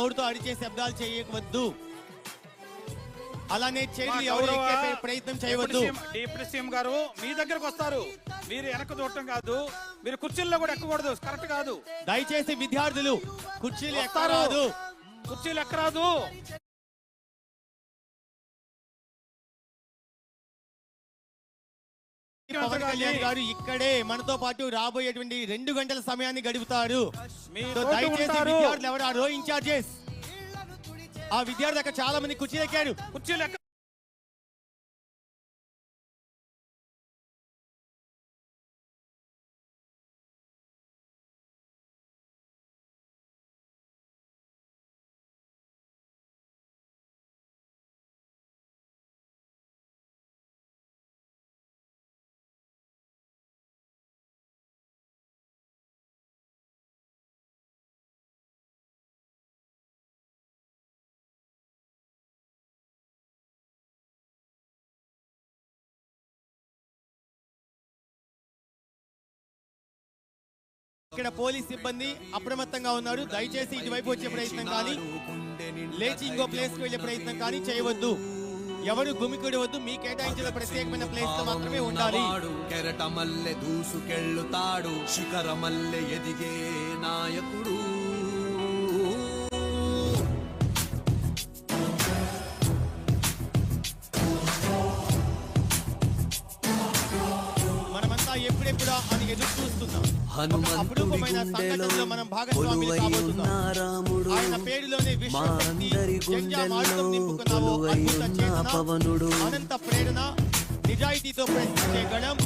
నోరుతో అరిచే శబ్దాలు చేయవద్దు. అలానే చైర్లు ఎవరు ఎక్కే ప్రయత్నం చేయవద్దు. డిప్యూటీ సీఎం గారు మీ దగ్గరకు వస్తారు, మీరు వెనక చూడటం కాదు, మీరు కుర్చీల్లో కూడా ఎక్కకూడదు, కరెక్ట్ కాదు. దయచేసి విద్యార్థులు కుర్చీలు ఎక్కరాదు, కుర్చీలు ఎక్కరాదు. పవన్ కళ్యాణ్ గారు ఇక్కడే మనతో పాటు రాబోయేటువంటి 2 గంటల సమయాన్ని గడుపుతారు. దయచేసి విద్యార్థులు ఎవరు ఆ రో ఇన్ఛార్జెస్, ఆ విద్యార్థి అక్కడ చాలా మంది కుర్చీలు ఎక్కారు. కుర్చీలు ఇక్కడ పోలీస్ సిబ్బంది అప్రమత్తంగా ఉన్నారు. దయచేసి ఇటువైపు వచ్చే ప్రయత్నం కానీ లేచి ఇంకో ప్లేస్ కి వెళ్లే ప్రయత్నం కానీ చేయవద్దు. ఎవరు గుమికూడవద్దు. మీ కేటాయించిన ప్రత్యేకమైన ప్లేస్ లో మాత్రమే ఉండాలి. కెరటమల్లె దూసుకెళ్ళుతాడు, శిఖరమల్లె ఎదిగే నాయకుడు. మనమంతా ఎప్పుడెప్పుడా అని ఎదురు చూస్తున్నాం. హనుమంతుడి గుండెలో కొలువై ఉన్న రాముడు, మా అందరి గుండెల్లో కొలువై ఉన్న పవనుడు. అనంత ప్రేరణ నిజాయితీతో ప్రశ్నించే గణం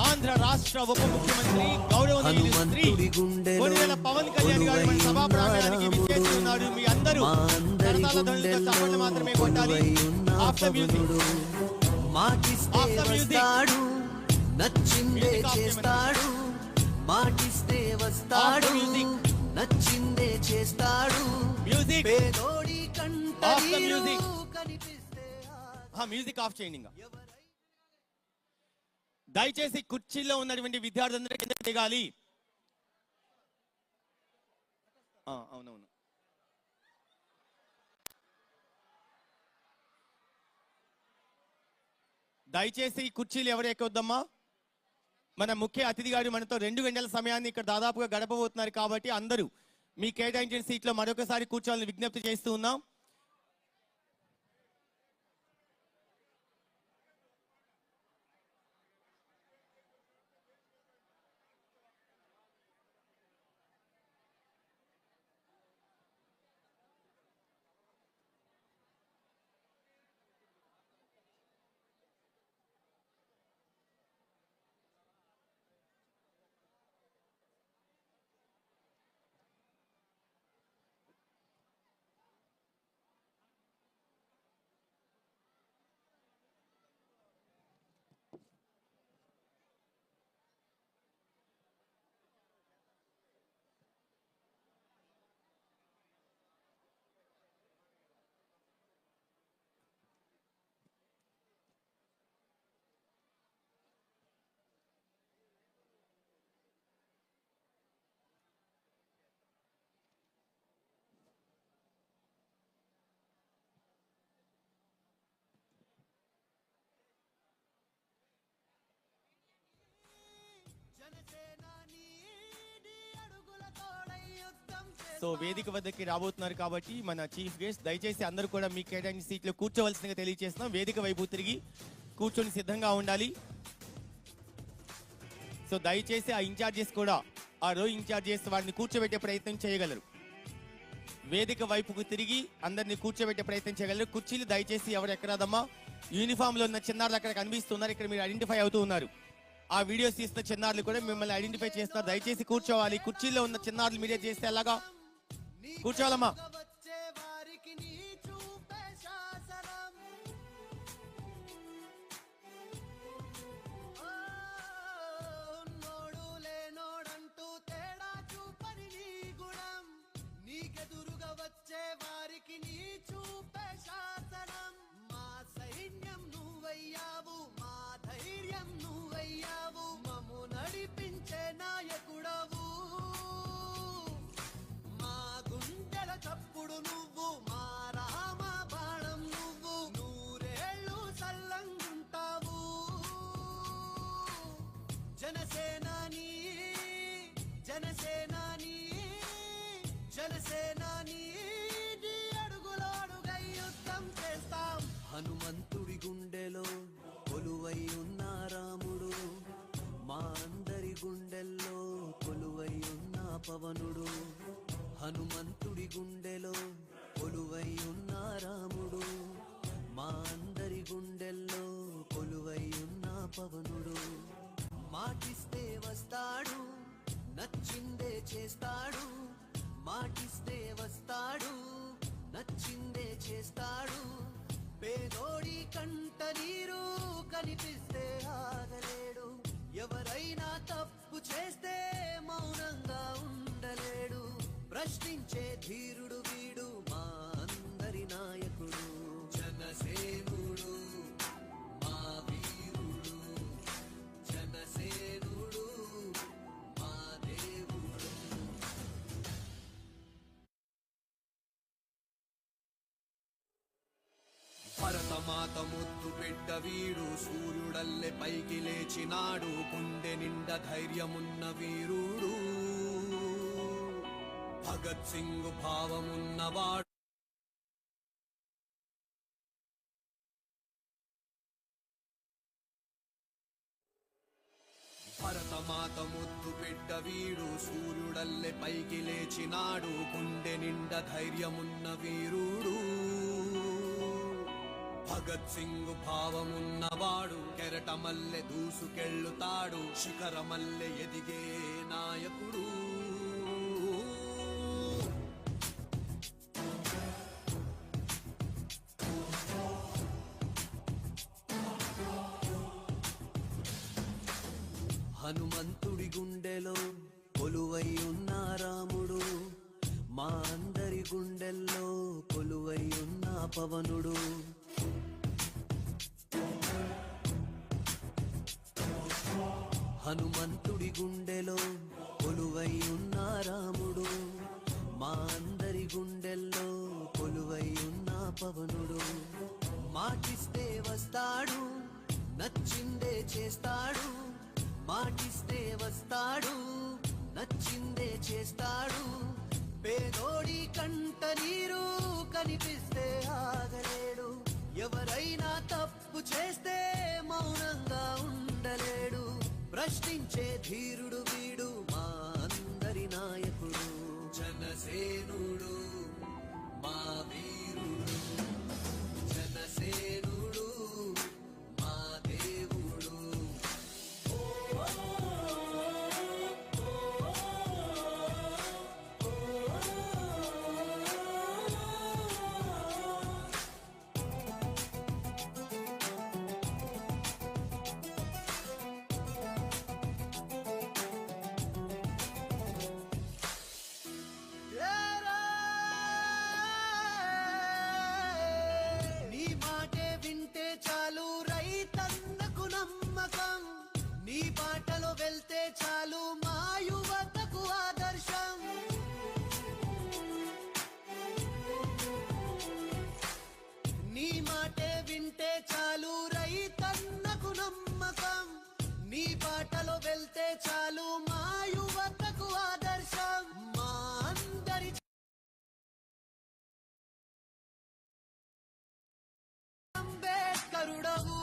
ఆంధ్ర రాష్ట్ర ఉప ముఖ్యమంత్రి గౌరవనీయులు శ్రీ కొణిదెల పవన్ కళ్యాణ్ గారు మన సభా ప్రాంగణానికి విచ్చేస్తున్నారు. మీ అందరూ కరతాళ ధ్వనులతో చప్పట్లు మాత్రమే కొట్టాలి. ఆఫ్టర్ మ్యూజిక్ మాటిస్తే వస్తాడు, నచ్చిందే చేస్తాడు. మాటిస్తే వస్తాడు, నచ్చిందే చేస్తాడు. మ్యూజిక్ పేదోడి కంటలో కనిపిస్తే మ్యూజిక్ ఆఫ్ చేయండి. ఇంకా దయచేసి కుర్చీలో ఉన్నటువంటి విద్యార్థులందరూ కింద దిగాలి. అవునవును. దయచేసి కుర్చీలు ఎవరు ఎక్కొద్దమ్మా. మన ముఖ్య అతిథి గారు మనతో 2 గంటల సమయాన్ని ఇక్కడ దాదాపుగా గడపబోతున్నారు కాబట్టి అందరూ మీ కేటాయించిన సీట్లో మరొకసారి కూర్చోవాలని విజ్ఞప్తి చేస్తూ ఉన్నాం. సో వేదిక వద్దకి రాబోతున్నారు కాబట్టి మన చీఫ్ గెస్ట్ దయచేసి అందరూ కూడా మీ కేటాయించిన సీట్లో కూర్చోవలసిందిగా తెలియజేస్తున్నాం. వేదిక వైపు తిరిగి కూర్చొని సిద్ధంగా ఉండాలి. సో దయచేసి ఆ ఇన్ఛార్జెస్ కూడా ఆ రో ఇన్ఛార్జెస్ వారిని కూర్చోబెట్టే ప్రయత్నం చేయగలరు. వేదిక వైపుకు తిరిగి అందరినీ కూర్చోబెట్టే ప్రయత్నం చేయగలరు. కుర్చీలు దయచేసి ఎవరు ఎక్కరాదమ్మా. యూనిఫామ్ లో ఉన్న చిన్నారులు అక్కడ కనిపిస్తున్నారు. ఇక్కడ మీరు ఐడెంటిఫై అవుతూ ఉన్నారు. ఆ వీడియోస్ తీస్తున్న చిన్నారులు కూడా మిమ్మల్ని ఐడెంటిఫై చేస్తున్నారు. దయచేసి కూర్చోవాలి. కుర్చీలో ఉన్న చిన్నారులు మీరే చేస్తే ఎలాగా కూర్చోవాలమ్మా. నాయకుడవు మా గుండెల చప్పుడు వెలుగు నువ్వు మా రామ బాణం నువ్వు నూరేళ్ళు సల్లంగుంటావు జనసేనాని జనసేనాని జనసేనాని నీ అడుగులో అడుగై యుద్ధం చేస్తాం హనుమంతుడి గుండెలో కొలువై ఉన్న రాముడు మా అందరి గుండెల్లో కొలువై ఉన్న పవనుడు హనుమంతుడి గుండెలో కొలువై ఉన్న రాముడు మా అందరి గుండెల్లో కొలువై ఉన్న పవనుడు మాటిస్తే వస్తాడు నచ్చిందే చేస్తాడు మాటిస్తే వస్తాడు నచ్చిందే చేస్తాడు పేదోడి కంట నీరు కనిపిస్తే ఆగలేడు ఎవరైనా తప్పు చేస్తే మౌనంగా ఉండలేడు ప్రశ్నించే ధీరుడు వీడు మా అందరి నాయకుడు జనసేనుడు మా వీరుడు జనసేనుడు మా దేవుడు భరతమాత ముద్దు బిడ్డ వీడు సూర్యుడల్లె పైకి లేచినాడు గుండె నిండా ధైర్యమున్న వీరుడు భగత్ సింగ్ భావమున్నవాడు భరతమాత ముద్దు బిడ్డ వీడు సూర్యుడల్లె పైకి లేచినాడు గుండె నిండా ధైర్యమున్న వీరుడు భగత్ సింగ్ భావమున్నవాడు కెరటమల్లె దూసుకెళ్ళుతాడు శిఖరమల్లె ఎదిగే నాయకుడు హనుమంతుడి గుండెలో కొలువై ఉన్న రాముడు మా అందరి గుండెల్లో కొలువై ఉన్న పవనుడు హనుమంతుడి గుండెలో కొలువై ఉన్న రాముడు మా అందరి గుండెల్లో కొలువై ఉన్న పవనుడు మాటిస్తే వస్తాడు నచ్చిందే చేస్తాడు మాటిస్తే వస్తాడు నచ్చిందే చేస్తాడు పేదోడి కంట నీరు కనిపిస్తే ఆగలేడు ఎవరైనా తప్పు చేస్తే మౌనంగా ఉండలేడు ప్రశ్నించే ధీరుడు వీడు మా అందరి నాయకుడు జనసేనుడు మా వీరుడు జనసేనుడు మా దేవుడు నీ మాటే వింటే చాలు రైతన్నకు నమ్మకం నీ బాటలో వెళ్తే చాలు మా యువతకు ఆదర్శం నీ మాటే వింటే చాలు రైతన్నకు నమ్మకం నీ బాటలో వెళ్తే చాలు మా యువతకు ఆదర్శం మా అందరి అంబేద్కరుడవు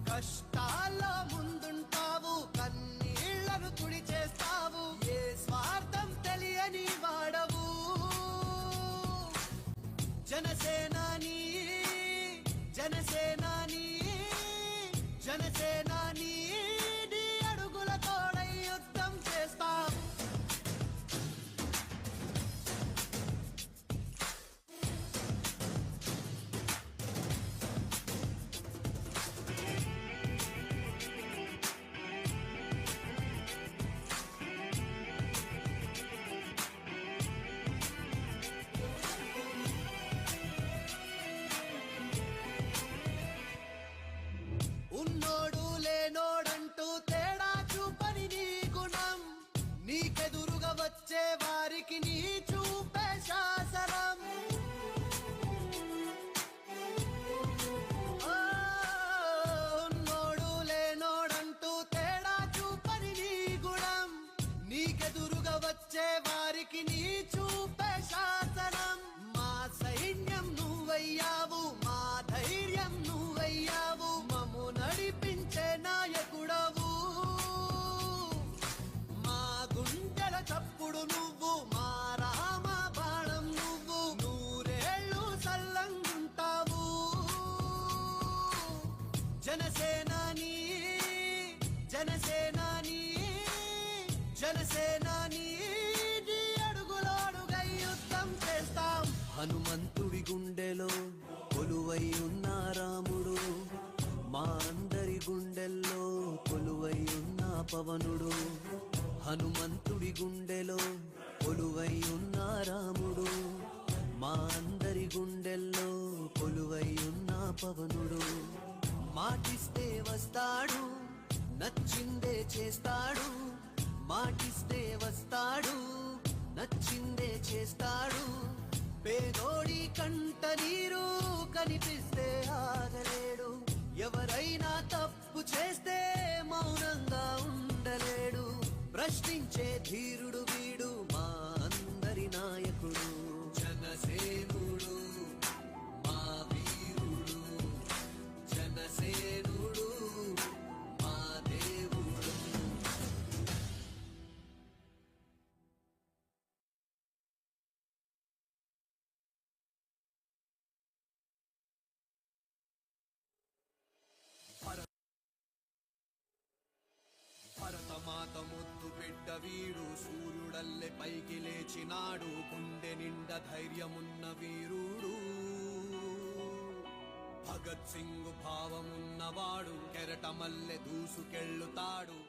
కష్టాల ముందుంటావు కన్నీళ్లను తుడి చేస్తావు ఏ స్వార్థం తెలియని వాడవు జనసేనాని జనసేనాని జనసేనాని నీ అడుగుల తోడై యుద్ధం చేస్తాం హనుమంతుడి గుండెలో కొలువై ఉన్న రాముడు, మా అందరి గుండెల్లో కొలువై ఉన్న పవనుడు. హనుమంతుడి గుండెలో కొలువై ఉన్న రాముడు, మా అందరి గుండెల్లో కొలువై ఉన్న పవనుడు. మాటిస్తే వస్తాడు, నచ్చిందే చేస్తాడు. మాటిస్తే వస్తాడు, నచ్చిందే చేస్తాడు. పేదోడి కంట నీరు కనిపిస్తే ఆగలేడు. ఎవరైనా తప్పు చేస్తే మౌనంగా ఉండలేడు. ప్రశ్నించే ధీరుడు వీడు, మా అందరి నాయకుడు. జనసేనుడు మా వీరుడు, జనసేనుడు మా దేవుడు. భరతమాత ముద్దు బిడ్డ వీడు, సూర్యుడల్లె పైకి లేచినాడు. గుండె నిండా ధైర్యమున్న వీరుడు. భగత్ సింగ్ భావమున్నవాడు, కెరటమల్లె దూసుకెళ్ళుతాడు.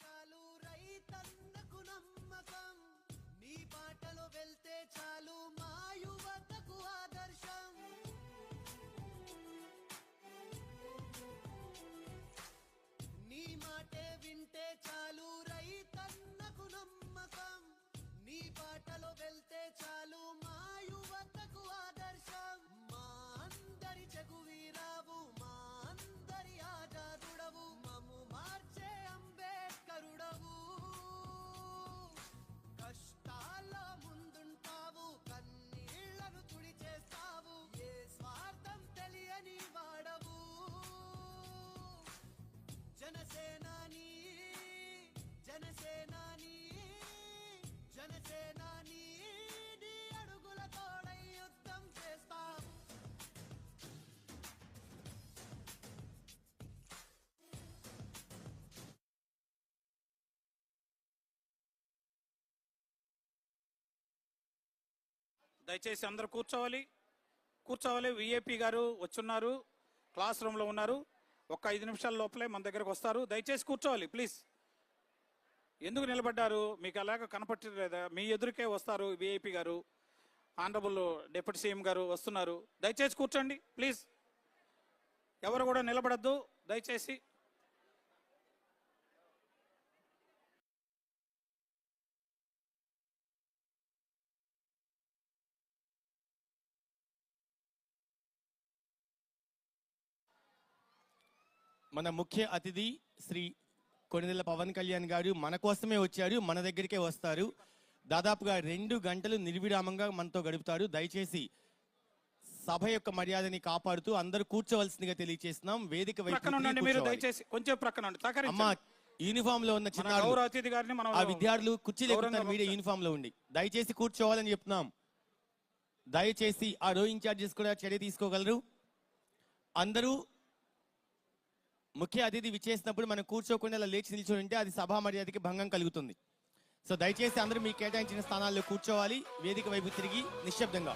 చాలు రైతన్నకు నమ్మకం, నీ బాటలో వెళ్తే చాలు మా యువతకు ఆదర్శం. నీ మాటే వింటే చాలు రైతన్నకు నమ్మకం, నీ బాటలో వెళ్తే చాలు మా యువతకు ఆదర్శం. మా అందరి చెగువీరావు, మా అందరి ఆజాదుడవు, మమ్ము మార్చే అంబేద్కరుడవు. కష్టాల్లో ముందుంటావు, కన్నీళ్లను తుడిచేస్తావు, ఏ స్వార్థం తెలియని వాడవు. జనసేనాని జనసేనాని జనసేనాని, నీ అడుగుల తోడై యుద్ధం చేస్తాం. దయచేసి అందరూ కూర్చోవాలి. విఐపి గారు వచ్చున్నారు, క్లాస్ రూమ్లో ఉన్నారు. ఒక్క 5 నిమిషాల లోపలే మన దగ్గరకు వస్తారు. దయచేసి కూర్చోవాలి ప్లీజ్. ఎందుకు నిలబడ్డారు? మీకు అలాగ కనపట్టలేదా? మీ ఎదురుకే వస్తారు విఐపి గారు, ఆనరబుల్ డిప్యూటీ సీఎం గారు వస్తున్నారు. దయచేసి కూర్చోండి ప్లీజ్. ఎవరు కూడా నిలబడద్దు దయచేసి. మన ముఖ్య అతిథి శ్రీ కొణిదెల పవన్ కళ్యాణ్ గారు మన కోసమే వచ్చారు, మన దగ్గరికే వస్తారు. దాదాపుగా 2 గంటలు నిర్విరామంగా మనతో గడుపుతారు. దయచేసి సభ యొక్క మర్యాదని కాపాడుతూ అందరూ కూర్చోవలసిందిగా తెలియజేస్తున్నాం. వేదిక వైపు ప్రక్కన తిరిగి ఉండండి మీరు, కూర్చోవాలి. దయచేసి కొంచెం ప్రక్కన ఉండి అమ్మా, సహకరించండి. యూనిఫామ్ లో ఉన్న మన చిన్నారులు, గౌరవ అతిథి గారిని మనం ఆ విద్యార్థులు కుర్చీలు ఎక్కుతున్నారు గౌరవంగా మీడియా యూనిఫామ్ లో ఉండి. దయచేసి కూర్చోవాలని చెప్తున్నాం. దయచేసి ఆ రో ఇన్ఛార్జెస్ కూడా చర్య తీసుకోగలరు. అందరూ ముఖ్య అతిథి విచ్చేసినప్పుడు మనం కూర్చోకుండా అలా లేచి నిల్చొని ఉంటే అది సభా మర్యాదకి భంగం కలుగుతుంది. సో దయచేసి అందరూ మీకు కేటాయించిన స్థానాల్లో కూర్చోవాలి. వేదిక వైపు తిరిగి నిశ్శబ్దంగా.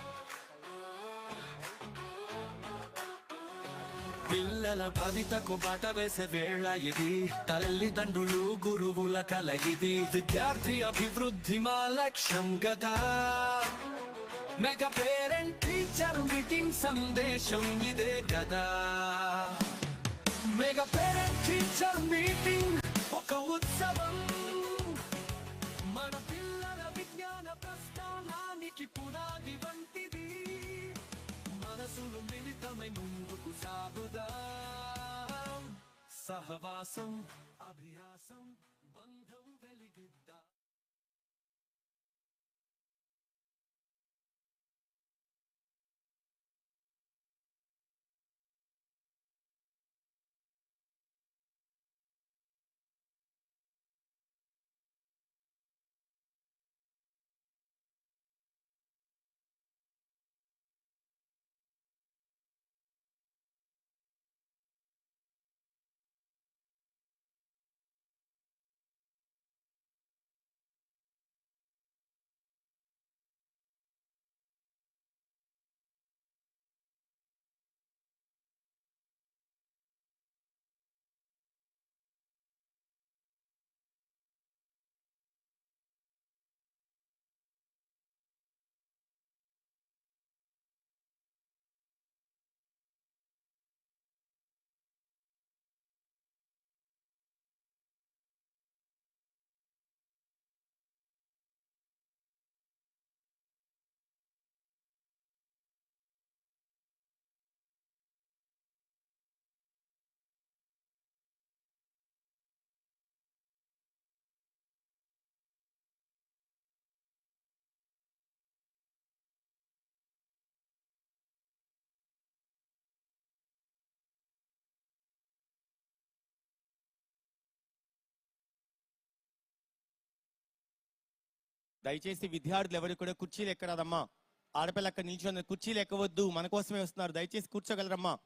పిల్లల భవితకు బాట వేసే వేళ ఇది, తల్లిదండ్రులు గురువుల కలయిది, విద్యార్థి అభివృద్ధి మా లక్ష్యం గదా. మెగా పేరెంట్ టీచర్ మీటింగ్ సందేశం ఇదే కదా. మెగా పేరెంట్ టీచర్ మీటింగ్ ఒక ఉత్సవం, మన పిల్లల విజ్ఞాన ప్రస్థానానికి పునాది వంటిది. మనసులు మిళితమై ముందుకు సాగుదాం, సహవాసం అభ్యాసం బంధం వెలిగిద్దాం. దయచేసి విద్యార్థులు ఎవరు కూడా కుర్చీలు ఎక్కరాదమ్మా. ఆడపిల్ల అక్కడ నిల్చొని కుర్చీలు ఎక్కవద్దు, మన కోసమే వస్తున్నారు. దయచేసి కూర్చోగలరమ్మా.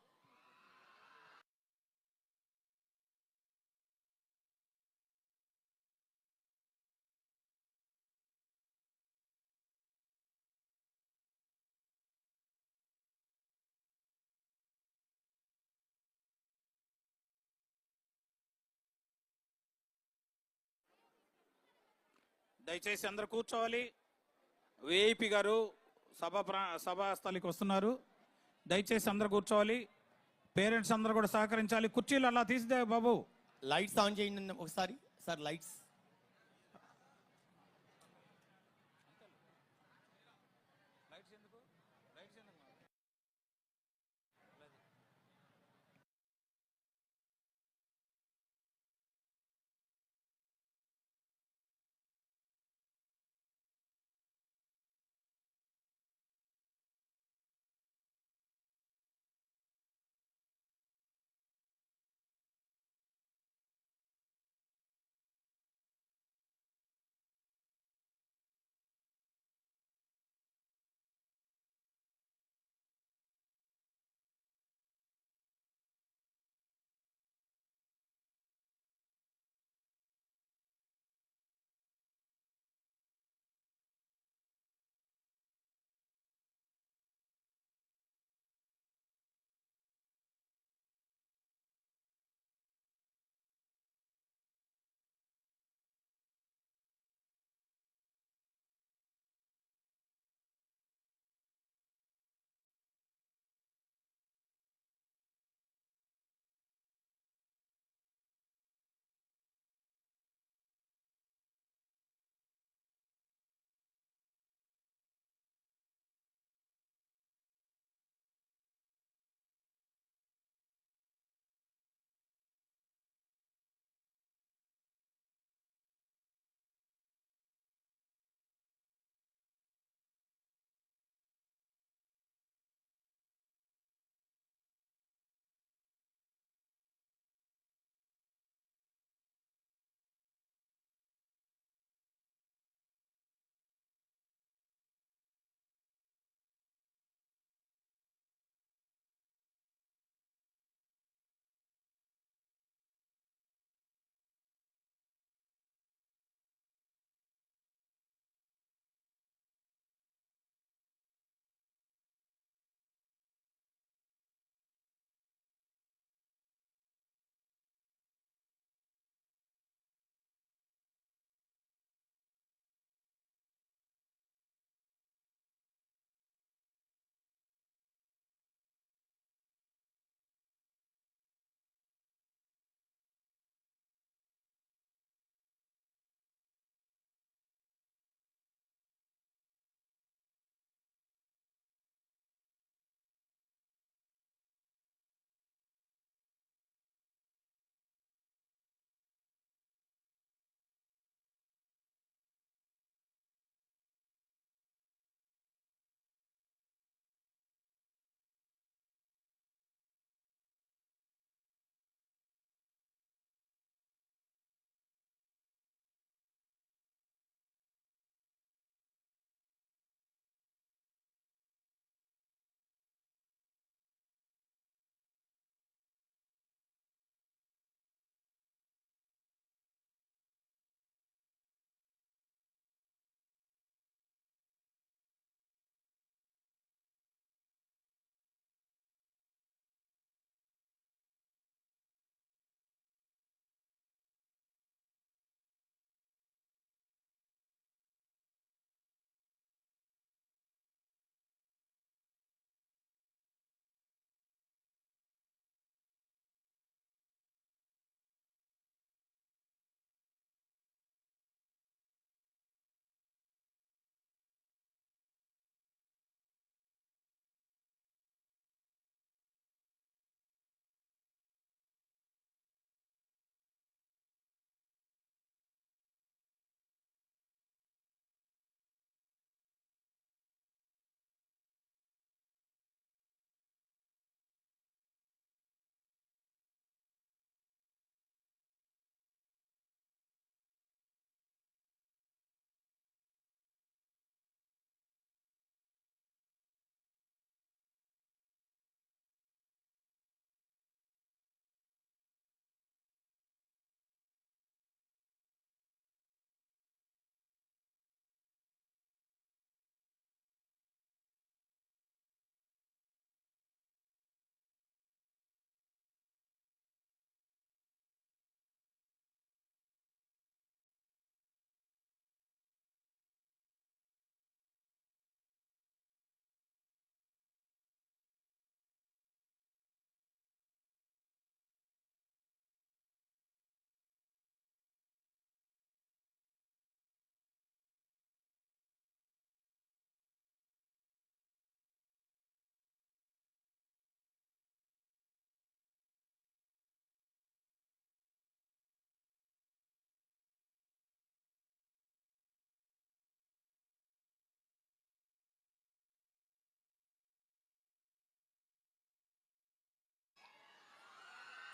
దయచేసి అందరు కూర్చోవాలి. విఐపి గారు సభా స్థలికి వస్తున్నారు. దయచేసి అందరు కూర్చోవాలి. పేరెంట్స్ అందరూ కూడా సహకరించాలి. కుర్చీలు అలా తీసిదే బాబు. లైట్స్ ఆన్ చేయండి ఒకసారి సార్. లైట్స్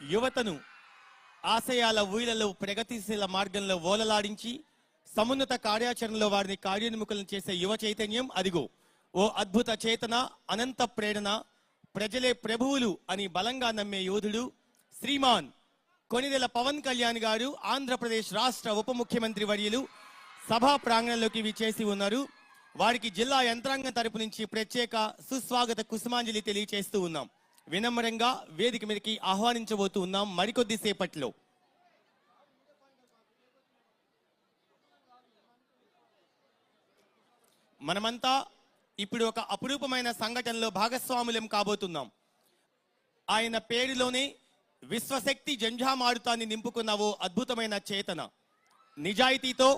యువతను ఆశయాల ఊయలలో ప్రగతిశీల మార్గంలో ఓలలాడించి సమున్నత కార్యాచరణలో వారిని కార్యోన్ముఖులను చేసే యువ చైతన్యం అదిగో ఓ అద్భుత చేతన, అనంత ప్రేరణ, ప్రజలే ప్రభువులు అని బలంగా నమ్మే యోధుడు శ్రీమాన్ కొనిదెల పవన్ కళ్యాణ్ గారు ఆంధ్రప్రదేశ్ రాష్ట్ర ఉప ముఖ్యమంత్రి వర్యులు సభా ప్రాంగణంలోకి విచ్చేసి ఉన్నారు. వారికి జిల్లా యంత్రాంగం తరపు నుంచి ప్రత్యేక సుస్వాగత కుసుమాంజలి తెలియచేస్తూ ఉన్నాం. వినమ్రంగా వేదిక మీదకి ఆహ్వానించబోతూ ఉన్నాం మరికొద్ది సేపట్లో. మనమంతా ఇప్పుడు ఒక అపురూపమైన సంఘటనలో భాగస్వాములం కాబోతున్నాం. ఆయన పేరులోనే విశ్వశక్తి జంఝామారుతాన్ని నింపుకున్న ఓ అద్భుతమైన చేతన, నిజాయితీతో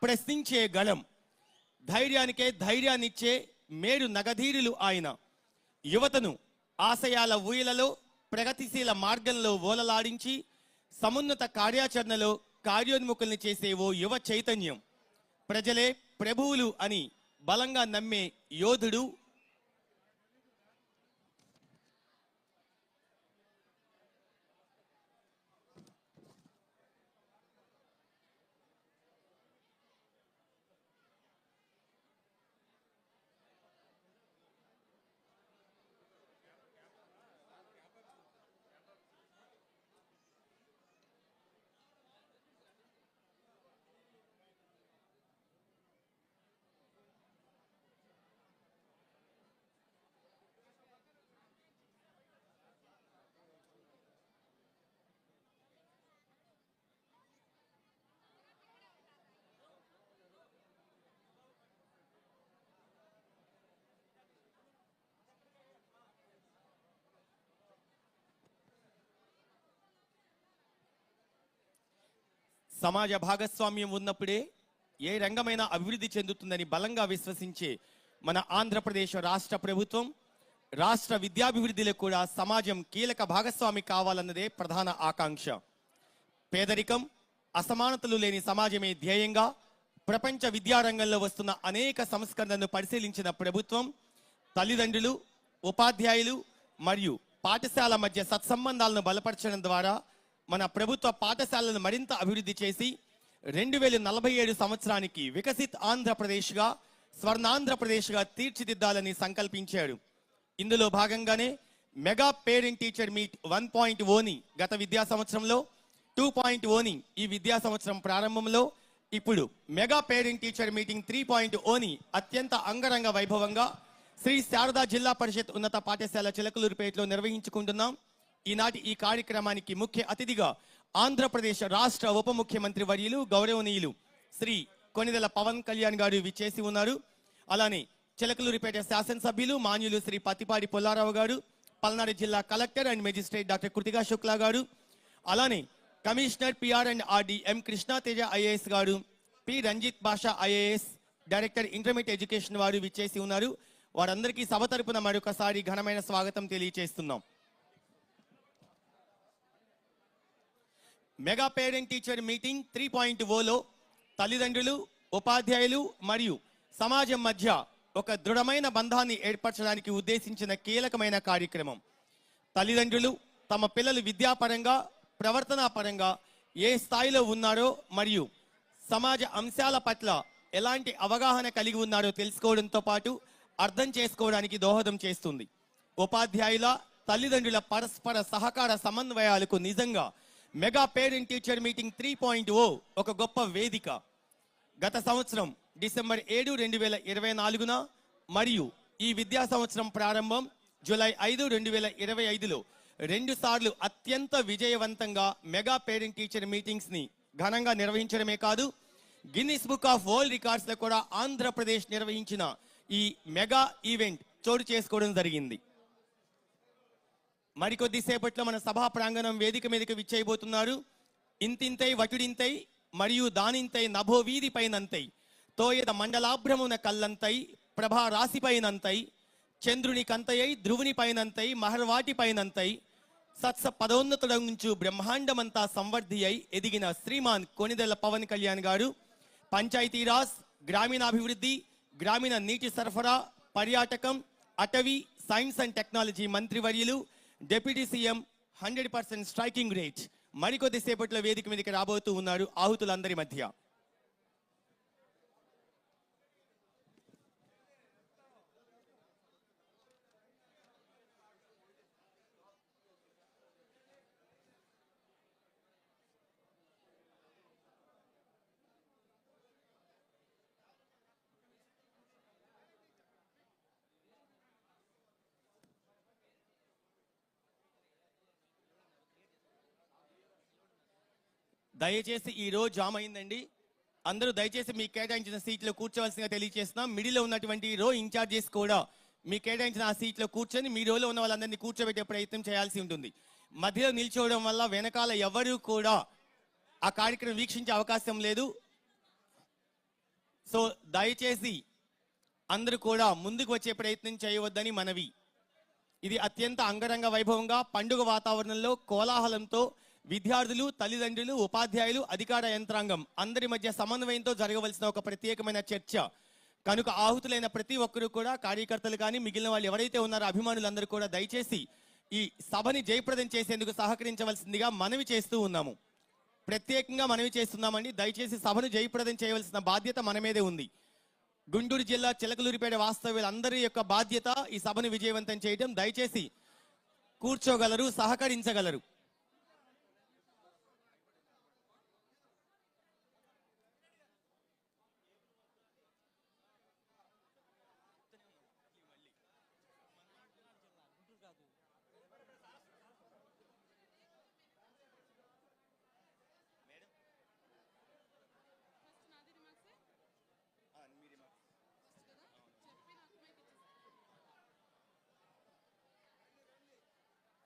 ప్రశ్నించే గళం, ధైర్యానికే ధైర్యాన్నిచ్చే మేరు నగధీరులు ఆయన. యువతను ఆశయాల ఊయలలో ప్రగతిశీల మార్గంలో ఓలలాడించి సమున్నత కార్యాచరణలో కార్యోన్ముఖుల్ని చేసే ఓ యువ చైతన్యం, ప్రజలే ప్రభువులు అని బలంగా నమ్మే యోధుడు సమాజ భాగస్వామ్యం ఉన్నప్పుడే ఏ రంగమైనా అభివృద్ధి చెందుతుందని బలంగా విశ్వసించే మన ఆంధ్రప్రదేశ్ రాష్ట్ర ప్రభుత్వం రాష్ట్ర విద్యాభివృద్ధిలో కూడా సమాజం కీలక భాగస్వామి కావాలన్నదే ప్రధాన ఆకాంక్ష. పేదరికం, అసమానతలు లేని సమాజమే ధ్యేయంగా ప్రపంచ విద్యారంగంలో వస్తున్న అనేక సంస్కరణలను పరిశీలించిన ప్రభుత్వం తల్లిదండ్రులు, ఉపాధ్యాయులు మరియు పాఠశాల మధ్య సత్సంబంధాలను బలపరచడం ద్వారా మన ప్రభుత్వ పాఠశాలను మరింత అభివృద్ధి చేసి 2047 సంవత్సరానికి వికసిత్ ఆంధ్రప్రదేశ్గా, స్వర్ణాంధ్రప్రదేశ్గా తీర్చిదిద్దాలని సంకల్పించాడు. ఇందులో భాగంగానే మెగా పేరెంట్ టీచర్ మీట్ 1.0ని గత విద్యా సంవత్సరంలో, 2.0ని ఈ విద్యా సంవత్సరం ప్రారంభంలో, ఇప్పుడు మెగా పేరెంట్ టీచర్ మీటింగ్ 3.0ని అత్యంత అంగరంగ వైభవంగా శ్రీ శారదా జిల్లా పరిషత్ ఉన్నత పాఠశాల చిలకలూరుపేటలో నిర్వహించుకుంటున్నాం. ఈనాటి ఈ కార్యక్రమానికి ముఖ్య అతిథిగా ఆంధ్రప్రదేశ్ రాష్ట్ర ఉప ముఖ్యమంత్రి వర్యులు గౌరవనీయులు శ్రీ కొనిదెల పవన్ కళ్యాణ్ గారు విచ్చేసి ఉన్నారు. అలానే చిలకలూరిపేట శాసనసభ్యులు మాన్యులు శ్రీ పత్తిపాడి పుల్లారావు గారు, పల్నాడు జిల్లా collector and magistrate doctor Kritika Shukla గారు, అలానే commissioner PR and RD M Krishna Teja IAS గారు, P Ranjith Basha IAS director intermediate education వారు విచ్చేసి ఉన్నారు. వారందరికీ సభ తరపున మరొకసారి ఘనమైన స్వాగతం తెలియజేస్తున్నాం. మెగా పేరెంట్ టీచర్ మీటింగ్ 3.0లో తల్లిదండ్రులు, ఉపాధ్యాయులు మరియు సమాజం మధ్య ఒక దృఢమైన బంధాన్ని ఏర్పరచడానికి ఉద్దేశించిన కీలకమైన కార్యక్రమం. తల్లిదండ్రులు తమ పిల్లలు విద్యాపరంగా, ప్రవర్తనా పరంగా ఏ స్థాయిలో ఉన్నారో మరియు సమాజ అంశాల పట్ల ఎలాంటి అవగాహన కలిగి ఉన్నారో తెలుసుకోవడంతో పాటు అర్థం చేసుకోవడానికి దోహదం చేస్తుంది. ఉపాధ్యాయుల, తల్లిదండ్రుల పరస్పర సహకార సమన్వయాలకు నిజంగా మెగా పేరెంట్ టీచర్ మీటింగ్ 3.0 ఒక గొప్ప వేదిక. గత సంవత్సరం డిసెంబర్ 7, 2024న మరియు ఈ విద్యా సంవత్సరం ప్రారంభం జూలై 5, 2025లో 2 సార్లు అత్యంత విజయవంతంగా మెగా పేరెంట్ టీచర్ మీటింగ్స్ ని ఘనంగా నిర్వహించడమే కాదు, Guinness book of world records లో కూడా ఆంధ్రప్రదేశ్ నిర్వహించిన ఈ మెగా ఈవెంట్ చోటు చేసుకోవడం జరిగింది. మరికొద్ది సేపట్లో మన సభా ప్రాంగణం వేదిక మీదకి విచ్చేయబోతున్నారు. ఇంతింతై వటుడింతై మరియు దానింతై నభో వీధి పైనంతై తోయద మండలాభ్రమున కల్లంతై ప్రభా రాశిపైనంతై చంద్రుని కంతయై ధ్రువుని పైనంతై మహర్వాటి పైనంతై సత్స పదోన్నతుడంచు బ్రహ్మాండమంతా సంవర్ధి అయి ఎదిగిన శ్రీమాన్ కొనిదెల పవన్ కళ్యాణ్ గారు పంచాయతీరాజ్, గ్రామీణాభివృద్ధి, గ్రామీణ నీటి సరఫరా, పర్యాటకం, అటవీ, సైన్స్ అండ్ టెక్నాలజీ మంత్రివర్యులు, డిప్యూటీ సీఎం, 100% స్ట్రైకింగ్ రేట్. మరికొద్ది సేపట్లో వేదిక మీదకి రాబోతూ ఉన్నారు ఆహుతులందరి మధ్య. దయచేసి ఈ రోజు జామ్ అయిందండి. అందరూ దయచేసి మీకు కేటాయించిన సీట్లో కూర్చోవలసిందిగా తెలియజేస్తున్నాం. మిడిల్లో ఉన్నటువంటి రో ఇన్ఛార్జెస్ కూడా మీకు కేటాయించిన ఆ సీట్లో కూర్చొని మీ రోలో ఉన్న వాళ్ళందరినీ కూర్చోబెట్టే ప్రయత్నం చేయాల్సి ఉంటుంది. మధ్యలో నిల్చోవడం వల్ల వెనకాల ఎవరు కూడా ఆ కార్యక్రమం వీక్షించే అవకాశం లేదు. సో దయచేసి అందరూ కూడా ముందుకు వచ్చే ప్రయత్నం చేయవద్దని మనవి. ఇది అత్యంత అంగరంగ వైభవంగా పండుగ వాతావరణంలో కోలాహలంతో విద్యార్థులు, తల్లిదండ్రులు, ఉపాధ్యాయులు, అధికార యంత్రాంగం అందరి మధ్య సమన్వయంతో జరగవలసిన ఒక ప్రత్యేకమైన చర్చ కనుక ఆహుతులైన ప్రతి ఒక్కరూ కూడా, కార్యకర్తలు కానీ మిగిలిన వాళ్ళు ఎవరైతే ఉన్నారో అభిమానులందరూ కూడా దయచేసి ఈ సభని జయప్రదం చేసేందుకు సహకరించవలసిందిగా మనవి చేస్తూ ఉన్నాము. ప్రత్యేకంగా మనవి చేస్తున్నామండి. దయచేసి సభను జయప్రదం చేయవలసిన బాధ్యత మన మీదే ఉంది. గుంటూరు జిల్లా చిలకలూరిపేట వాస్తవ్యులందరి యొక్క బాధ్యత ఈ సభను విజయవంతం చేయడం. దయచేసి కూర్చోగలరు, సహకరించగలరు.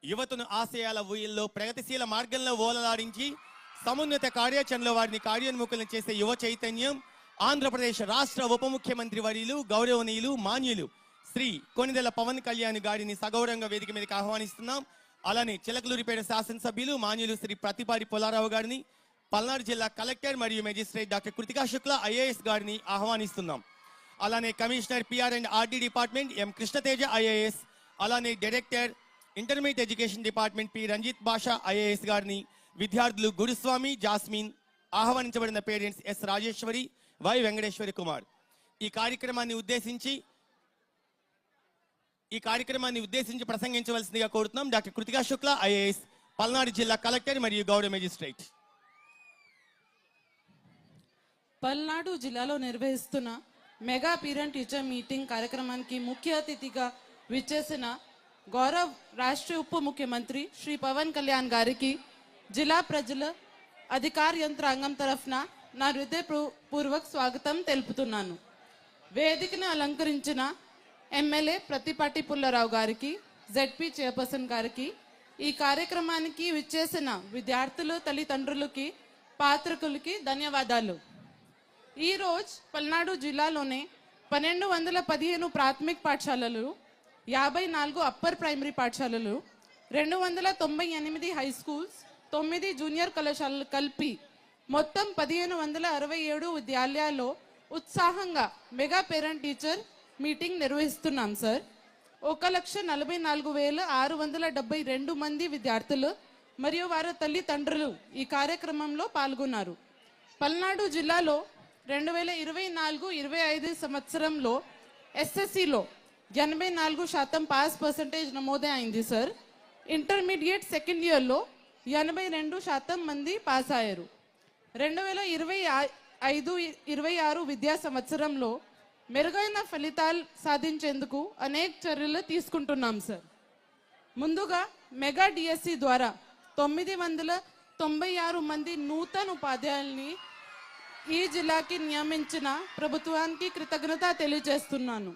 యువతను ఆశయాల ఊయల్లో ప్రగతిశీల మార్గంలో ఓలలాడించి సమున్నత కార్యాచరణలో వారిని కార్యోన్ముఖులను చేసే యువ చైతన్యం ఆంధ్రప్రదేశ్ రాష్ట్ర ఉప ముఖ్యమంత్రి వర్యులు గౌరవనీయులు మాన్యులు శ్రీ కొణిదెల పవన్ కళ్యాణ్ గారిని సగౌరవంగా వేదిక మీదకి ఆహ్వానిస్తున్నాం. అలానే చిలకలూరిపేట శాసనసభ్యులు మాన్యులు శ్రీ ప్రతిపాటి పుల్లారావు గారిని, పల్నాడు జిల్లా కలెక్టర్ మరియు magistrate doctor Kritika Shukla IAS గారిని ఆహ్వానిస్తున్నాం. అలానే commissioner PR and RD department M Krishnateja IAS, అలానే director intermediate education department P Ranjith Basha IAS గారిని, విద్యార్థులు గురుస్వామి, జాస్మిన్, ఆహ్వానించబడిన parents S Rajeswari, Y Venkateswari Kumar. ఈ కార్యక్రమాన్ని ఉద్దేశించి ప్రసంగించవలసిందిగా కోరుతున్నాం డాక్టర్ కృతికా శుక్లా ఐఏఎస్, పల్నాడు జిల్లా కలెక్టర్ మరియు గౌరవ మెజిస్ట్రేట్. పల్నాడు జిల్లాలో నిర్వహిస్తున్న మెగా పేరెంట్ టీచర్ మీటింగ్ కార్యక్రమానికి ముఖ్య అతిథిగా విచ్చేసిన గౌరవ రాష్ట్ర ఉప ముఖ్యమంత్రి శ్రీ పవన్ కళ్యాణ్ గారికి జిల్లా ప్రజల అధికార యంత్రాంగం తరఫున నా హృదయపూర్వక స్వాగతం తెలుపుతున్నాను. వేదికను అలంకరించిన ఎమ్మెల్యే ప్రతిపాటి పుల్లారావు గారికి, జెడ్పీ చైర్పర్సన్ గారికి, ఈ కార్యక్రమానికి విచ్చేసిన విద్యార్థులు, తల్లిదండ్రులకి, పాత్రికులకి ధన్యవాదాలు. ఈరోజు పల్నాడు జిల్లాలోనే 1215 ప్రాథమిక పాఠశాలలు, 54 అప్పర్ ప్రైమరీ పాఠశాలలు, 298 హై స్కూల్స్, 9 జూనియర్ కళాశాలలు కలిపి మొత్తం 1567 విద్యాలయాల్లో ఉత్సాహంగా మెగా పేరెంట్ టీచర్ మీటింగ్ నిర్వహిస్తున్నాం సార్. 1,44,672 మంది విద్యార్థులు మరియు వారి తల్లిదండ్రులు ఈ కార్యక్రమంలో పాల్గొన్నారు. పల్నాడు జిల్లాలో 2024-25 సంవత్సరంలో ఎస్ఎస్సిలో 84% పాస్ పర్సంటేజ్ నమోదే అయింది సార్. ఇంటర్మీడియట్ సెకండ్ ఇయర్లో 82% మంది పాస్ అయ్యారు. 2025-26 విద్యా సంవత్సరంలో మెరుగైన ఫలితాలు సాధించేందుకు అనేక చర్యలు తీసుకుంటున్నాం సార్. ముందుగా మెగా డిఎస్సి ద్వారా 996 మంది నూతన ఉపాధ్యాయుల్ని ఈ జిల్లాకి నియమించిన ప్రభుత్వానికి కృతజ్ఞత తెలియజేస్తున్నాను.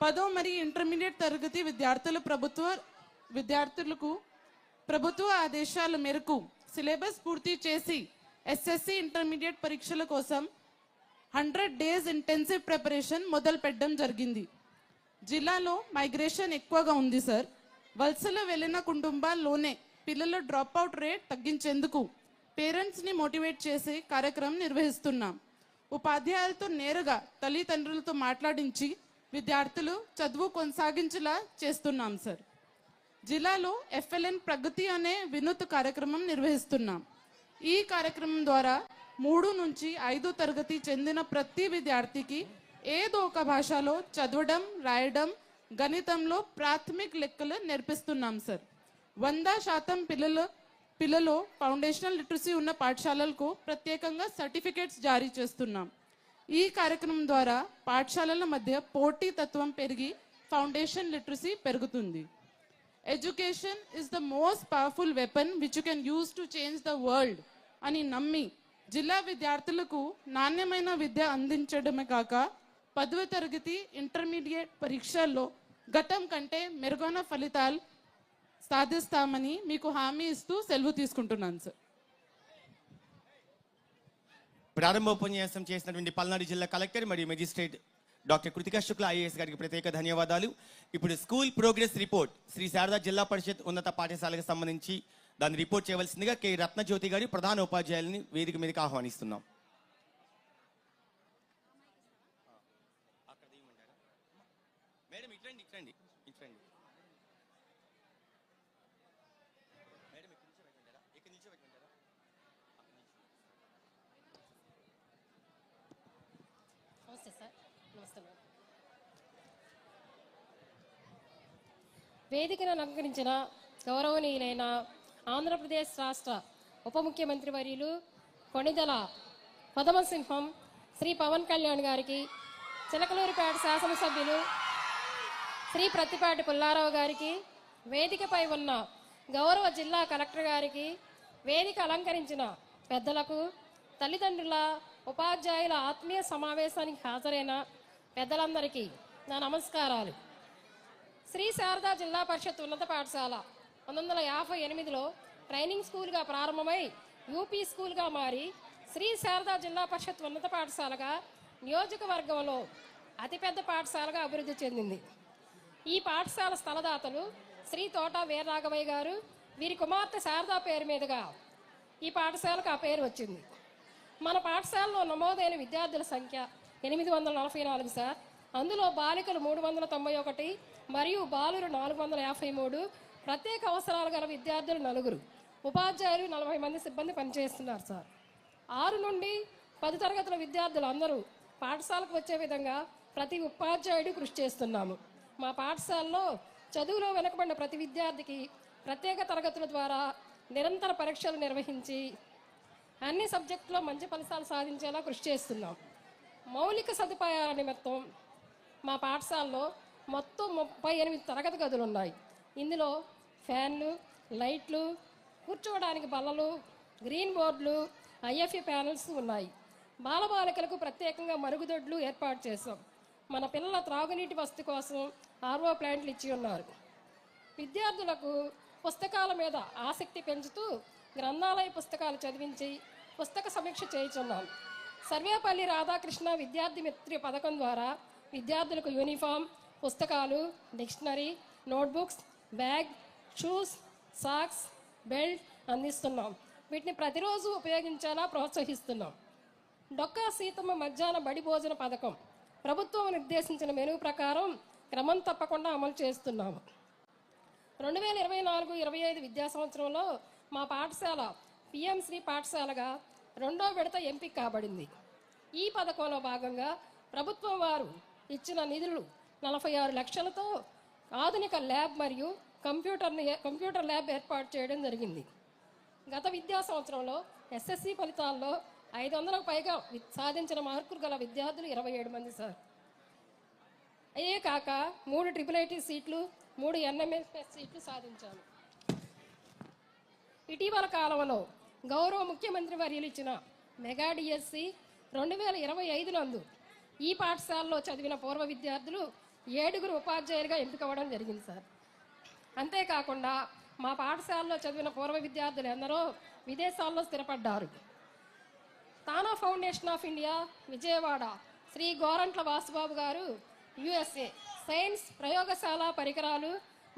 10వ మరియు ఇంటర్మీడియట్ తరగతి విద్యార్థులకు ప్రభుత్వ ఆదేశాల మేరకు సిలబస్ పూర్తి చేసి ఎస్ఎస్సి ఇంటర్మీడియట్ పరీక్షల కోసం 100 days ఇంటెన్సివ్ ప్రిపరేషన్ మొదలు పెట్టడం జరిగింది. జిల్లాలో మైగ్రేషన్ ఎక్కువగా ఉంది సార్. వలసలో వెళ్ళిన కుటుంబాల్లోనే పిల్లల డ్రాప్ అవుట్ రేట్ తగ్గించేందుకు పేరెంట్స్ని మోటివేట్ చేసే కార్యక్రమం నిర్వహిస్తున్నాం. ఉపాధ్యాయులతో నేరుగా తల్లిదండ్రులతో మాట్లాడించి విద్యార్థులు చదువు కొనసాగించేలా చేస్తున్నాం సార్. జిల్లాలో ఎఫ్ఎల్ఎన్ ప్రగతి అనే వినూత్న కార్యక్రమం నిర్వహిస్తున్నాం. ఈ కార్యక్రమం ద్వారా 3 నుంచి 5 తరగతి చెందిన ప్రతి విద్యార్థికి ఏదో ఒక భాషలో చదవడం, రాయడం, గణితంలో ప్రాథమిక లెక్కలు నేర్పిస్తున్నాం సార్. 100% పిల్లలు ఫౌండేషనల్ లిటరసీ ఉన్న పాఠశాలలకు ప్రత్యేకంగా సర్టిఫికేట్స్ జారీ చేస్తున్నాం. ఈ కార్యక్రమం ద్వారా పాఠశాలల మధ్య పోటీతత్వం పెరిగి ఫౌండేషన్ లిటరసీ పెరుగుతుంది. Education is the most powerful weapon which you can use to change the world అని నమ్మి జిల్లా విద్యార్థులకు నాణ్యమైన విద్య అందించడమే కాక 10వ తరగతి ఇంటర్మీడియట్ పరీక్షల్లో గతం కంటే మెరుగైన ఫలితాలు సాధిస్తామని మీకు హామీ ఇస్తూ సెలవు తీసుకుంటున్నాను సార్. ప్రారంభోపన్యాసం చేసినటువంటి పల్నాడు జిల్లా కలెక్టర్ మరియు magistrate doctor Kritika Shukla IAS గారికి ప్రత్యేక ధన్యవాదాలు. ఇప్పుడు school progress report Shri Sharada Zilla Parishad ఉన్నత పాఠశాలకు సంబంధించి దాన్ని రిపోర్ట్ చేయవలసిందిగా కె రత్నజ్యోతి గారి ప్రధాన ఉపాధ్యాయులని వేదిక మీదకి ఆహ్వానిస్తున్నాం. మేడం ఇట్రండి ఇట్రండి ఇట్రండి మేడం ఇక్కడ నిల్చోబెట్టంటారా? నమస్తే సార్. నమస్తే మేడం. వేదికను అలంకరించిన గౌరవనీయులైన ఆంధ్రప్రదేశ్ రాష్ట్ర ఉప ముఖ్యమంత్రి వర్యులు కొణిదెల పదమసింహం శ్రీ పవన్ కళ్యాణ్ గారికి, చిలకలూరిపేట శాసనసభ్యులు శ్రీ ప్రత్తిపాటి పుల్లారావు గారికి, వేదికపై ఉన్న గౌరవ జిల్లా కలెక్టర్ గారికి, వేదిక అలంకరించిన పెద్దలకు, తల్లిదండ్రుల, ఉపాధ్యాయుల ఆత్మీయ సమావేశానికి హాజరైన పెద్దలందరికీ నా నమస్కారాలు. శ్రీ శారదా జిల్లా పరిషత్ ఉన్నత పాఠశాల 1958లో ట్రైనింగ్ స్కూల్గా ప్రారంభమై యూపీ స్కూల్గా మారి శ్రీ శారదా జిల్లా పరిషత్ ఉన్నత పాఠశాలగా నియోజకవర్గంలో అతిపెద్ద పాఠశాలగా అభివృద్ధి చెందింది. ఈ పాఠశాల స్థలదాతలు శ్రీ తోట వీరరాఘవయ్య గారు, వీరి కుమార్తె శారదా పేరు మీదుగా ఈ పాఠశాలకు ఆ పేరు వచ్చింది. మన పాఠశాలలో నమోదైన విద్యార్థుల సంఖ్య 844 సార్. అందులో బాలికలు 391 మరియు బాలురు 453, ప్రత్యేక అవసరాలు గల విద్యార్థులు 4, ఉపాధ్యాయులు 40 మంది సిబ్బంది పనిచేస్తున్నారు సార్. 6 నుండి 10 తరగతుల విద్యార్థులు అందరూ పాఠశాలకు వచ్చే విధంగా ప్రతి ఉపాధ్యాయుడు కృషి చేస్తున్నాము. మా పాఠశాలలో చదువులో వెనుకబడిన ప్రతి విద్యార్థికి ప్రత్యేక తరగతుల ద్వారా నిరంతర పరీక్షలు నిర్వహించి అన్ని సబ్జెక్టులో మంచి ఫలితాలు సాధించేలా కృషి చేస్తున్నాం. మౌలిక సదుపాయాల నిమిత్తం మా పాఠశాలలో మొత్తం 38 తరగతి గదులు ఉన్నాయి. ఇందులో ఫ్యాన్లు, లైట్లు, కూర్చోవడానికి బల్లలు, గ్రీన్ బోర్డులు, ఐఎఫ్ఈ ప్యానల్స్ ఉన్నాయి. బాలబాలికలకు ప్రత్యేకంగా మరుగుదొడ్లు ఏర్పాటు చేశాం. మన పిల్లల త్రాగునీటి వసతి కోసం ఆర్ఓ ప్లాంట్లు ఇచ్చి ఉన్నారు. విద్యార్థులకు పుస్తకాల మీద ఆసక్తి పెంచుతూ గ్రంథాలయ పుస్తకాలు చదివించి పుస్తక సమీక్ష చేయుచున్నాం. సర్వేపల్లి రాధాకృష్ణ విద్యార్థి మిత్ర పథకం ద్వారా విద్యార్థులకు యూనిఫామ్, పుస్తకాలు, dictionary, notebooks, bag, shoes, socks, belt అందిస్తున్నాం. వీటిని ప్రతిరోజు ఉపయోగించేలా ప్రోత్సహిస్తున్నాం. డొక్కా సీతమ్మ మధ్యాహ్న బడి భోజన పథకం ప్రభుత్వం నిర్దేశించిన మెనూ ప్రకారం క్రమం తప్పకుండా అమలు చేస్తున్నాము. 2024-25 విద్యా సంవత్సరంలో మా పాఠశాల పిఎం శ్రీ పాఠశాలగా 2వ విడత ఎంపిక కాబడింది. ఈ పథకంలో భాగంగా ప్రభుత్వం వారు ఇచ్చిన నిధులు 46 లక్షలతో ఆధునిక ల్యాబ్ మరియు కంప్యూటర్ ల్యాబ్ ఏర్పాటు చేయడం జరిగింది. గత విద్యా సంవత్సరంలో ఎస్ఎస్సి ఫలితాల్లో 500కు పైగా సాధించిన మార్కులు గల విద్యార్థులు 27 మంది సార్. అయ్యే కాక 3 ట్రిపుల్ సీట్లు, 3 ఎన్ఎంఎస్ సీట్లు సాధించాము. ఇటీవల కాలంలో గౌరవ ముఖ్యమంత్రి వర్యులు ఇచ్చిన మెగా డిఎస్సి 2025 నందు ఈ పాఠశాలలో చదివిన పూర్వ విద్యార్థులు 7 ఉపాధ్యాయులుగా ఎంపికవ్వడం జరిగింది సార్. అంతేకాకుండా మా పాఠశాలలో చదివిన పూర్వ విద్యార్థులు ఎందరో విదేశాల్లో స్థిరపడ్డారు. TANA foundation of India Vijayawada Shri Gorantla Vasubabu గారు యుఎస్ఏ సైన్స్ ప్రయోగశాల పరికరాలు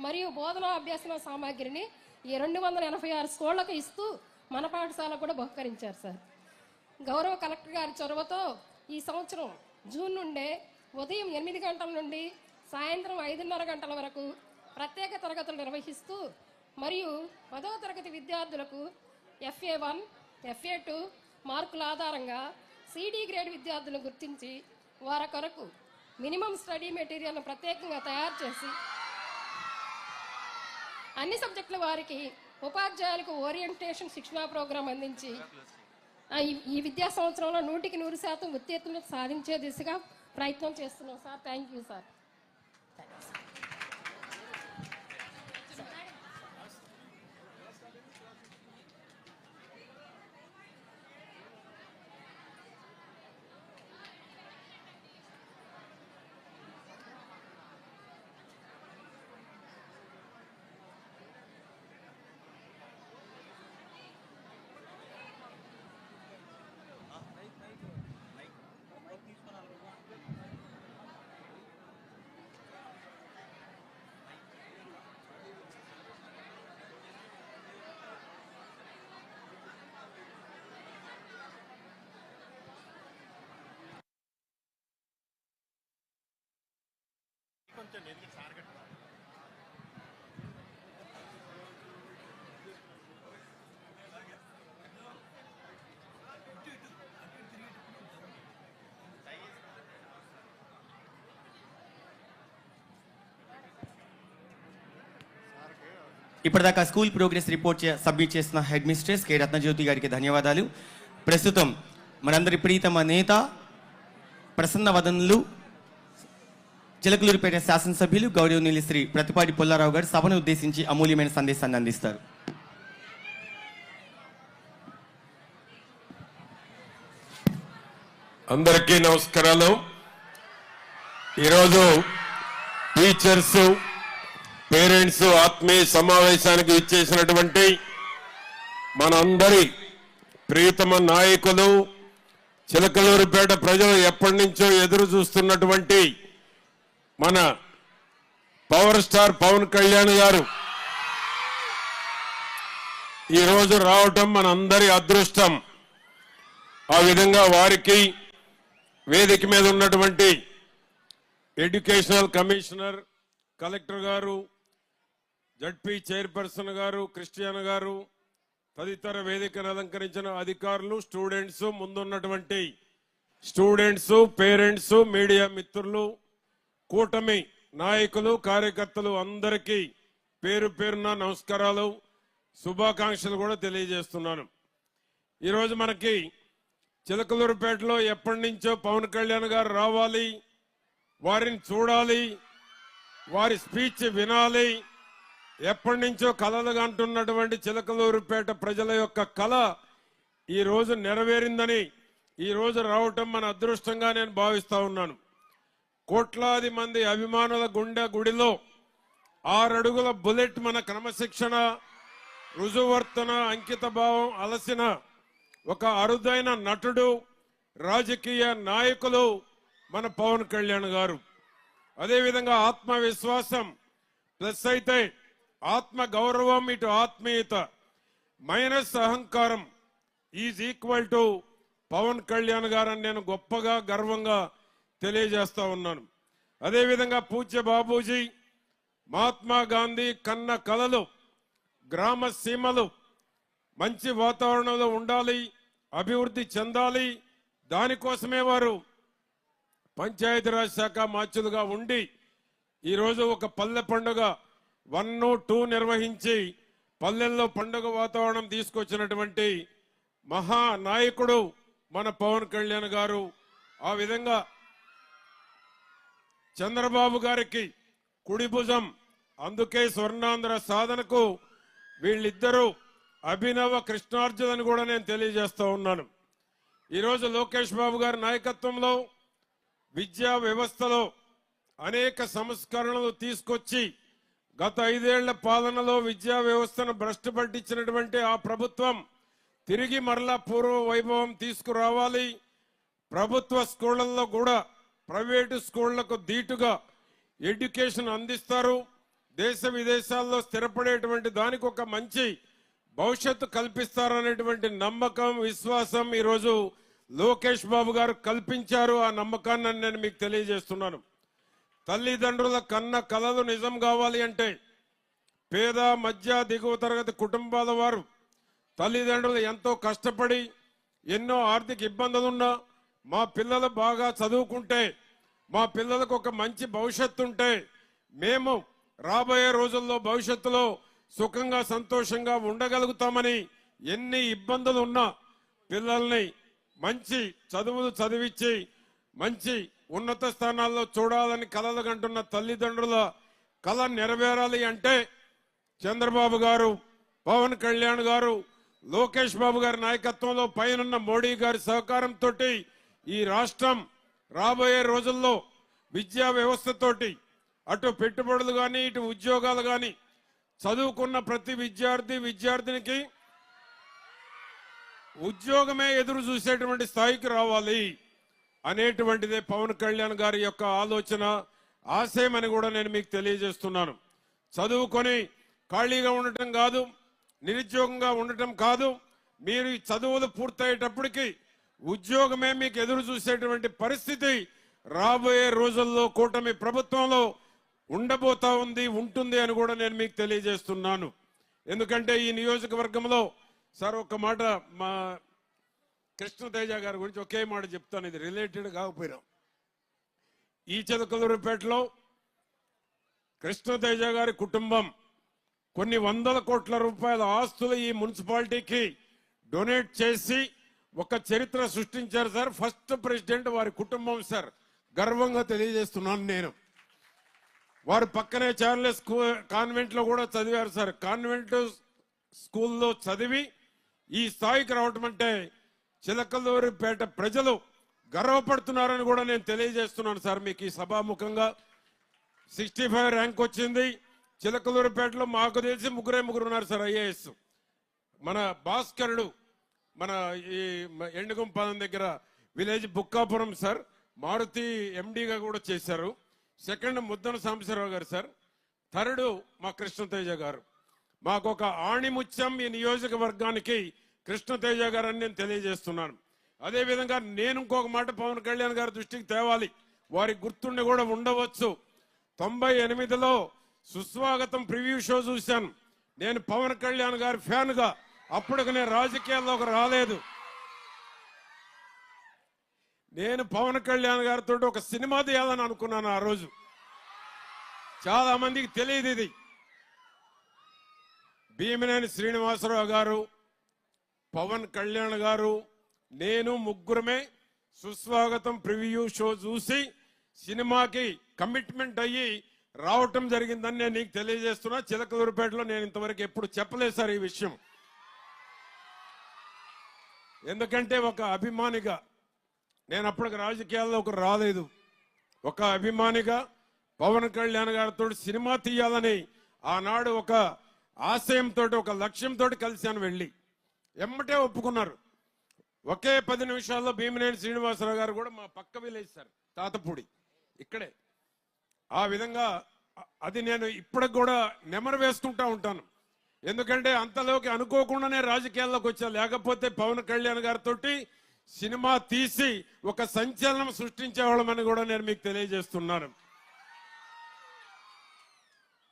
మరియు బోధనా అభ్యసన సామాగ్రిని ఈ 286 స్కూళ్లకు ఇస్తూ మన పాఠశాల కూడా బహుకరించారు సార్. గౌరవ కలెక్టర్ గారి చొరవతో ఈ సంవత్సరం జూన్ నుండే ఉదయం 8 గంటల నుండి సాయంత్రం 5:30 గంటల వరకు ప్రత్యేక తరగతులు నిర్వహిస్తూ మరియు 10వ తరగతి విద్యార్థులకు FA1, FA2 మార్కుల ఆధారంగా CD గ్రేడ్ విద్యార్థులను గుర్తించి వారి కొరకు మినిమం స్టడీ మెటీరియల్ను ప్రత్యేకంగా తయారు చేసి అన్ని సబ్జెక్టుల వారికి ఉపాధ్యాయులకు ఓరియంటేషన్ శిక్షణా ప్రోగ్రాం అందించి ఈ విద్యా సంవత్సరంలో 100% ఉత్తీర్ణత సాధించే దిశగా ప్రయత్నం చేస్తున్నాం సార్. Thank you sir. ఇప్పటిదాకా స్కూల్ ప్రోగ్రెస్ రిపోర్ట్ సబ్మిట్ చేసిన హెడ్ మిస్ట్రెస్ కె రత్నజ్యోతి గారికి ధన్యవాదాలు. ప్రస్తుతం మనందరి ప్రీతమ నేత ప్రసన్న వదనులు చిలకలూరిపేట శాసనసభ్యులు గౌరవనీయులు శ్రీ ప్రతిపాటి పుల్లారావు గారు సభను ఉద్దేశించి అమూల్యమైన సందేశాన్ని అందిస్తారు. అందరికీ నమస్కారాలు. ఈరోజు టీచర్స్, పేరెంట్స్ ఆత్మీయ సమావేశానికి ఇచ్చేసినటువంటి మనందరి ప్రియతమ నాయకులు, చిలకలూరిపేట ప్రజలు ఎప్పటి నుంచో ఎదురు చూస్తున్నటువంటి మన పవర్ స్టార్ పవన్ కళ్యాణ్ గారు ఈరోజు రావటం మన అందరి అదృష్టం. ఆ విధంగా వారికి వేదిక మీద ఉన్నటువంటి ఎడ్యుకేషనల్ కమిషనర్, కలెక్టర్ గారు, జడ్పీ చైర్పర్సన్ గారు, క్రిస్టియన్ గారు, తదితర వేదికను అలంకరించిన అధికారులు, స్టూడెంట్స్, ముందున్నటువంటి స్టూడెంట్స్, పేరెంట్స్, మీడియా మిత్రులు, కూటమి నాయకులు, కార్యకర్తలు అందరికీ పేరు పేరున నమస్కారాలు, శుభాకాంక్షలు కూడా తెలియజేస్తున్నాను. ఈరోజు మనకి చిలకలూరుపేటలో ఎప్పటి నుంచో పవన్ కళ్యాణ్ గారు రావాలి, వారిని చూడాలి, వారి స్పీచ్ వినాలి, ఎప్పటి నుంచో కలలుగా అంటున్నటువంటి చిలకలూరుపేట ప్రజల యొక్క కళ ఈ రోజు నెరవేరిందని ఈ రోజు రావటం మన అదృష్టంగా నేను భావిస్తా ఉన్నాను. కోట్లాది మంది అభిమానుల గుడిలో 6 అడుగుల బుల్లెట్ మన క్రమశిక్షణ, రుజువర్తన, అంకిత భావం అలసిన ఒక అరుదైన నటుడు, రాజకీయ నాయకులు మన పవన్ కళ్యాణ్ గారు. అదేవిధంగా ఆత్మవిశ్వాసం ప్లస్ అయితే ఆత్మ గౌరవం, ఇటు ఆత్మీయత మైనస్ అహంకారం is equal to Pawan Kalyan గారని నేను గొప్పగా గర్వంగా తెలియజేస్తా ఉన్నాను. అదేవిధంగా పూజ్య బాబూజీ, మహాత్మా గాంధీ కన్న కలలు గ్రామ సీమలు మంచి వాతావరణంలో ఉండాలి, అభివృద్ధి చెందాలి. దానికోసమే వారు పంచాయతీరాజ్ శాఖ మార్చులుగా ఉండి ఈరోజు ఒక పల్లె పండుగ 1, 2 నిర్వహించి పల్లెల్లో పండుగ వాతావరణం తీసుకొచ్చినటువంటి మహానాయకుడు మన పవన్ కళ్యాణ్ గారు. ఆ విధంగా చంద్రబాబు గారికి కుడి భుజం, అందుకే స్వర్ణాంధ్ర సాధనకు వీళ్ళిద్దరూ అభినవ కృష్ణార్జునని కూడా నేను తెలియజేస్తా ఉన్నాను. ఈరోజు లోకేష్ బాబు గారి నాయకత్వంలో విద్యా వ్యవస్థలో అనేక సంస్కరణలు తీసుకొచ్చి గత 5 ఏళ్ల పాలనలో విద్యా వ్యవస్థను భ్రష్టు పట్టించినటువంటి ఆ ప్రభుత్వం తిరిగి మరలా పూర్వ వైభవం తీసుకురావాలి. ప్రభుత్వ స్కూళ్లలో కూడా ప్రైవేటు స్కూళ్లకు ధీటుగా ఎడ్యుకేషన్ అందిస్తారు. దేశ విదేశాల్లో స్థిరపడేటువంటి దానికి ఒక మంచి భవిష్యత్తు కల్పిస్తారనేటువంటి నమ్మకం, విశ్వాసం ఈరోజు లోకేష్ బాబు గారు కల్పించారు. ఆ నమ్మకాన్ని నేను మీకు తెలియజేస్తున్నాను. తల్లిదండ్రుల కన్న కలలు నిజం కావాలి అంటే పేద మధ్య దిగువ తరగతి కుటుంబాల వారు తల్లిదండ్రులు ఎంతో కష్టపడి ఎన్నో ఆర్థిక ఇబ్బందులున్నా మా పిల్లలు బాగా చదువుకుంటే మా పిల్లలకు ఒక మంచి భవిష్యత్తు ఉంటే మేము రాబోయే రోజుల్లో భవిష్యత్తులో సుఖంగా సంతోషంగా ఉండగలుగుతామని ఎన్ని ఇబ్బందులు ఉన్నా పిల్లల్ని మంచి చదువులు చదివించి మంచి ఉన్నత స్థానాల్లో చూడాలని కలలు కంటున్న తల్లిదండ్రుల కళ నెరవేరాలి అంటే చంద్రబాబు గారు, పవన్ కళ్యాణ్ గారు, లోకేష్ బాబు గారి నాయకత్వంలో పైనున్న మోడీ గారి సహకారంతో ఈ రాష్ట్రం రాబోయే రోజుల్లో విద్యా వ్యవస్థతోటి అటు పెట్టుబడులు కానీ ఇటు ఉద్యోగాలు కానీ చదువుకున్న ప్రతి విద్యార్థినికి ఉద్యోగమే ఎదురు చూసేటువంటి స్థాయికి రావాలి అనేటువంటిదే పవన్ కళ్యాణ్ గారి యొక్క ఆలోచన, ఆశయం అని కూడా నేను మీకు తెలియజేస్తున్నాను. చదువుకొని ఖాళీగా ఉండటం కాదు, నిరుద్యోగంగా ఉండటం కాదు, మీరు ఈ చదువులు పూర్తయ్యేటప్పటికి ఉద్యోగమే మీకు ఎదురు చూసేటువంటి పరిస్థితి రాబోయే రోజుల్లో కూటమి ప్రభుత్వంలో ఉండబోతా ఉంటుంది అని కూడా నేను మీకు తెలియజేస్తున్నాను. ఎందుకంటే ఈ నియోజకవర్గంలో సార్ ఒక మాట మా కృష్ణతేజ గారి గురించి ఒకే మాట చెప్తాను, ఇది రిలేటెడ్ కాకపోయినా. ఈ చిలకలూరుపేటలో కృష్ణతేజ గారి కుటుంబం కొన్ని వందల కోట్ల రూపాయల ఆస్తులు ఈ మున్సిపాలిటీకి డొనేట్ చేసి ఒక చరిత్ర సృష్టించారు సార్. ఫస్ట్ ప్రెసిడెంట్ వారి కుటుంబం సార్, గర్వంగా తెలియజేస్తున్నాను నేను. వారు పక్కనే చార్లెస్ కాన్వెంట్ లో కూడా చదివారు సార్. కాన్వెంట్ స్కూల్లో చదివి ఈ స్థాయికి రావటం అంటే చిలకలూరిపేట ప్రజలు గర్వపడుతున్నారని కూడా నేను తెలియజేస్తున్నాను సార్. మీకు ఈ సభాముఖంగా 65 ర్యాంక్ వచ్చింది. చిలకలూరిపేటలో మాకు తెలిసి ముగ్గురు ఉన్నారు సార్ ఐఏఎస్. మన భాస్కరుడు మన ఈ ఎండుగుంపాలెం దగ్గర విలేజ్ బుక్కాపురం సార్, మారుతి ఎండిగా కూడా చేశారు. సెకండ్ ముద్దన సాంబశివరావు గారు సార్. థర్డ్ మా కృష్ణతేజ గారు. మాకు ఒక ఆణిముత్యం ఈ నియోజకవర్గానికి కృష్ణతేజ గారు అని నేను తెలియజేస్తున్నాను. అదేవిధంగా నేను ఇంకొక మాట పవన్ కళ్యాణ్ గారి దృష్టికి తేవాలి, వారికి గుర్తుండి కూడా ఉండవచ్చు. 98లో సుస్వాగతం ప్రివ్యూ షో చూశాను. నేను పవన్ కళ్యాణ్ గారి ఫ్యాన్ గా, అప్పటికి నేను రాజకీయాల్లోకి రాలేదు. నేను పవన్ కళ్యాణ్ గారితో ఒక సినిమా తీయాలని అనుకున్నాను ఆ రోజు. చాలా మందికి తెలియదు ఇది. భీమినేని శ్రీనివాసరావు గారు, పవన్ కళ్యాణ్ గారు, నేను ముగ్గురమే సుస్వాగతం ప్రివ్యూ షో చూసి సినిమాకి కమిట్మెంట్ అయ్యి రావటం జరిగిందని నేను నీకు తెలియజేస్తున్నా. చిలకలూరుపేటలో నేను ఇంతవరకు ఎప్పుడు చెప్పలేదు సార్ ఈ విషయం. ఎందుకంటే ఒక అభిమానిగా నేను అప్పటికి రాజకీయాల్లోకి రాలేదు. ఒక అభిమానిగా పవన్ కళ్యాణ్ గారితో సినిమా తీయాలని ఆనాడు ఒక ఆశయంతో ఒక లక్ష్యంతో కలిశాను. వెళ్ళి ఎమ్మటే ఒప్పుకున్నారు. ఒకే 10 నిమిషాల్లో భీమినేని శ్రీనివాసరావు గారు కూడా మా పక్క విలేజ్ సార్, తాతపూడి ఇక్కడే. ఆ విధంగా అది నేను ఇప్పటికి కూడా నెమరు వేసుకుంటా ఉంటాను. ఎందుకంటే అంతలోకి అనుకోకుండానే రాజకీయాల్లోకి వచ్చా. లేకపోతే పవన్ కళ్యాణ్ గారితో సినిమా తీసి ఒక సంచలనం సృష్టించేవాళ్ళమని కూడా నేను మీకు తెలియజేస్తున్నాను.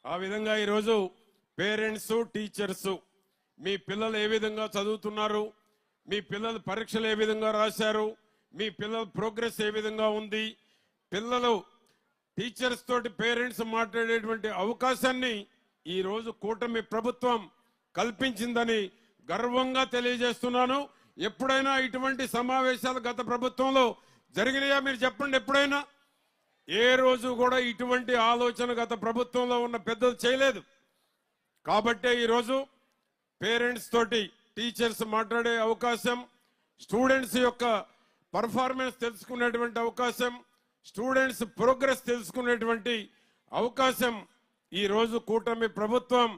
ఆ విధంగా ఈరోజు పేరెంట్స్, టీచర్స్, మీ పిల్లలు ఏ విధంగా చదువుతున్నారు, మీ పిల్లలు పరీక్షలు ఏ విధంగా రాశారు, మీ పిల్లల ప్రోగ్రెస్ ఏ విధంగా ఉంది, పిల్లలు టీచర్స్ తోటి పేరెంట్స్ మాట్లాడేటువంటి అవకాశాన్ని ఈ రోజు కూటమి ప్రభుత్వం కల్పించిందని గర్వంగా తెలియజేస్తున్నాను. ఎప్పుడైనా ఇటువంటి సమావేశాలు గత ప్రభుత్వంలో జరిగినాయా మీరు చెప్పండి? ఎప్పుడైనా ఏ రోజు కూడా ఇటువంటి ఆలోచన గత ప్రభుత్వంలో ఉన్న పెద్దలు చేయలేదు. కాబట్టే ఈరోజు పేరెంట్స్ తోటి టీచర్స్ మాట్లాడే అవకాశం, స్టూడెంట్స్ యొక్క పర్ఫార్మెన్స్ తెలుసుకునేటువంటి అవకాశం, స్టూడెంట్స్ ప్రోగ్రెస్ తెలుసుకునేటువంటి అవకాశం ఈ రోజు కూటమి ప్రభుత్వం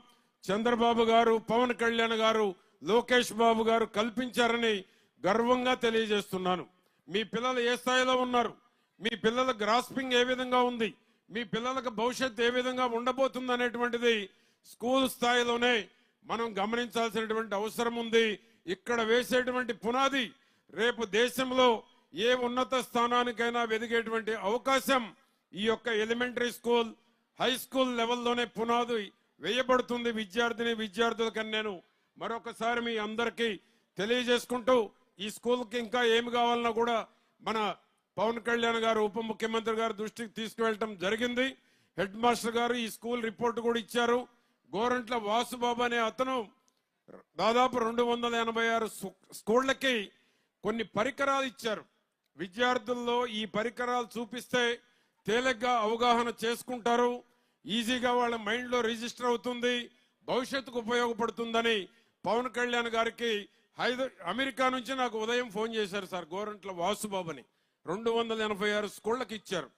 చంద్రబాబు గారు, పవన్ కళ్యాణ్ గారు, లోకేష్ బాబు గారు కల్పించారని గర్వంగా తెలియజేస్తున్నాను. మీ పిల్లలు ఏ స్థాయిలో ఉన్నారు, మీ పిల్లల గ్రాస్పింగ్ ఏ విధంగా ఉంది, మీ పిల్లలకు భవిష్యత్తు ఏ విధంగా ఉండబోతుంది అనేటువంటిది స్కూల్ స్థాయిలోనే మనం గమనించాల్సినటువంటి అవసరం ఉంది. ఇక్కడ వేసేటువంటి పునాది రేపు దేశంలో ఏ ఉన్నత స్థానానికైనా వెదిగేటువంటి అవకాశం ఈ యొక్క ఎలిమెంటరీ స్కూల్, హై స్కూల్ లెవెల్లోనే పునాది వేయబడుతుంది విద్యార్థులకని నేను మరొకసారి మీ అందరికీ తెలియజేసుకుంటూ, ఈ స్కూల్కి ఇంకా ఏమి కావాలన్నా కూడా మన పవన్ కళ్యాణ్ గారు ఉప ముఖ్యమంత్రి గారు దృష్టికి తీసుకువెళ్ళటం జరిగింది. హెడ్ మాస్టర్ గారు ఈ స్కూల్ రిపోర్ట్ కూడా ఇచ్చారు. గోరంట్ల వాసుబాబు అనే అతను దాదాపు 286 స్కూళ్ళకి కొన్ని పరికరాలు ఇచ్చారు. విద్యార్థుల్లో ఈ పరికరాలు చూపిస్తే తేలిగ్గా అవగాహన చేసుకుంటారు, ఈజీగా వాళ్ళ మైండ్లో రిజిస్టర్ అవుతుంది, భవిష్యత్తుకు ఉపయోగపడుతుందని పవన్ కళ్యాణ్ గారికి అమెరికా నుంచి నాకు ఉదయం ఫోన్ చేశారు సార్. గోరంట్ల వాసుబాబుని 286 స్కూళ్ళకి ఇచ్చారు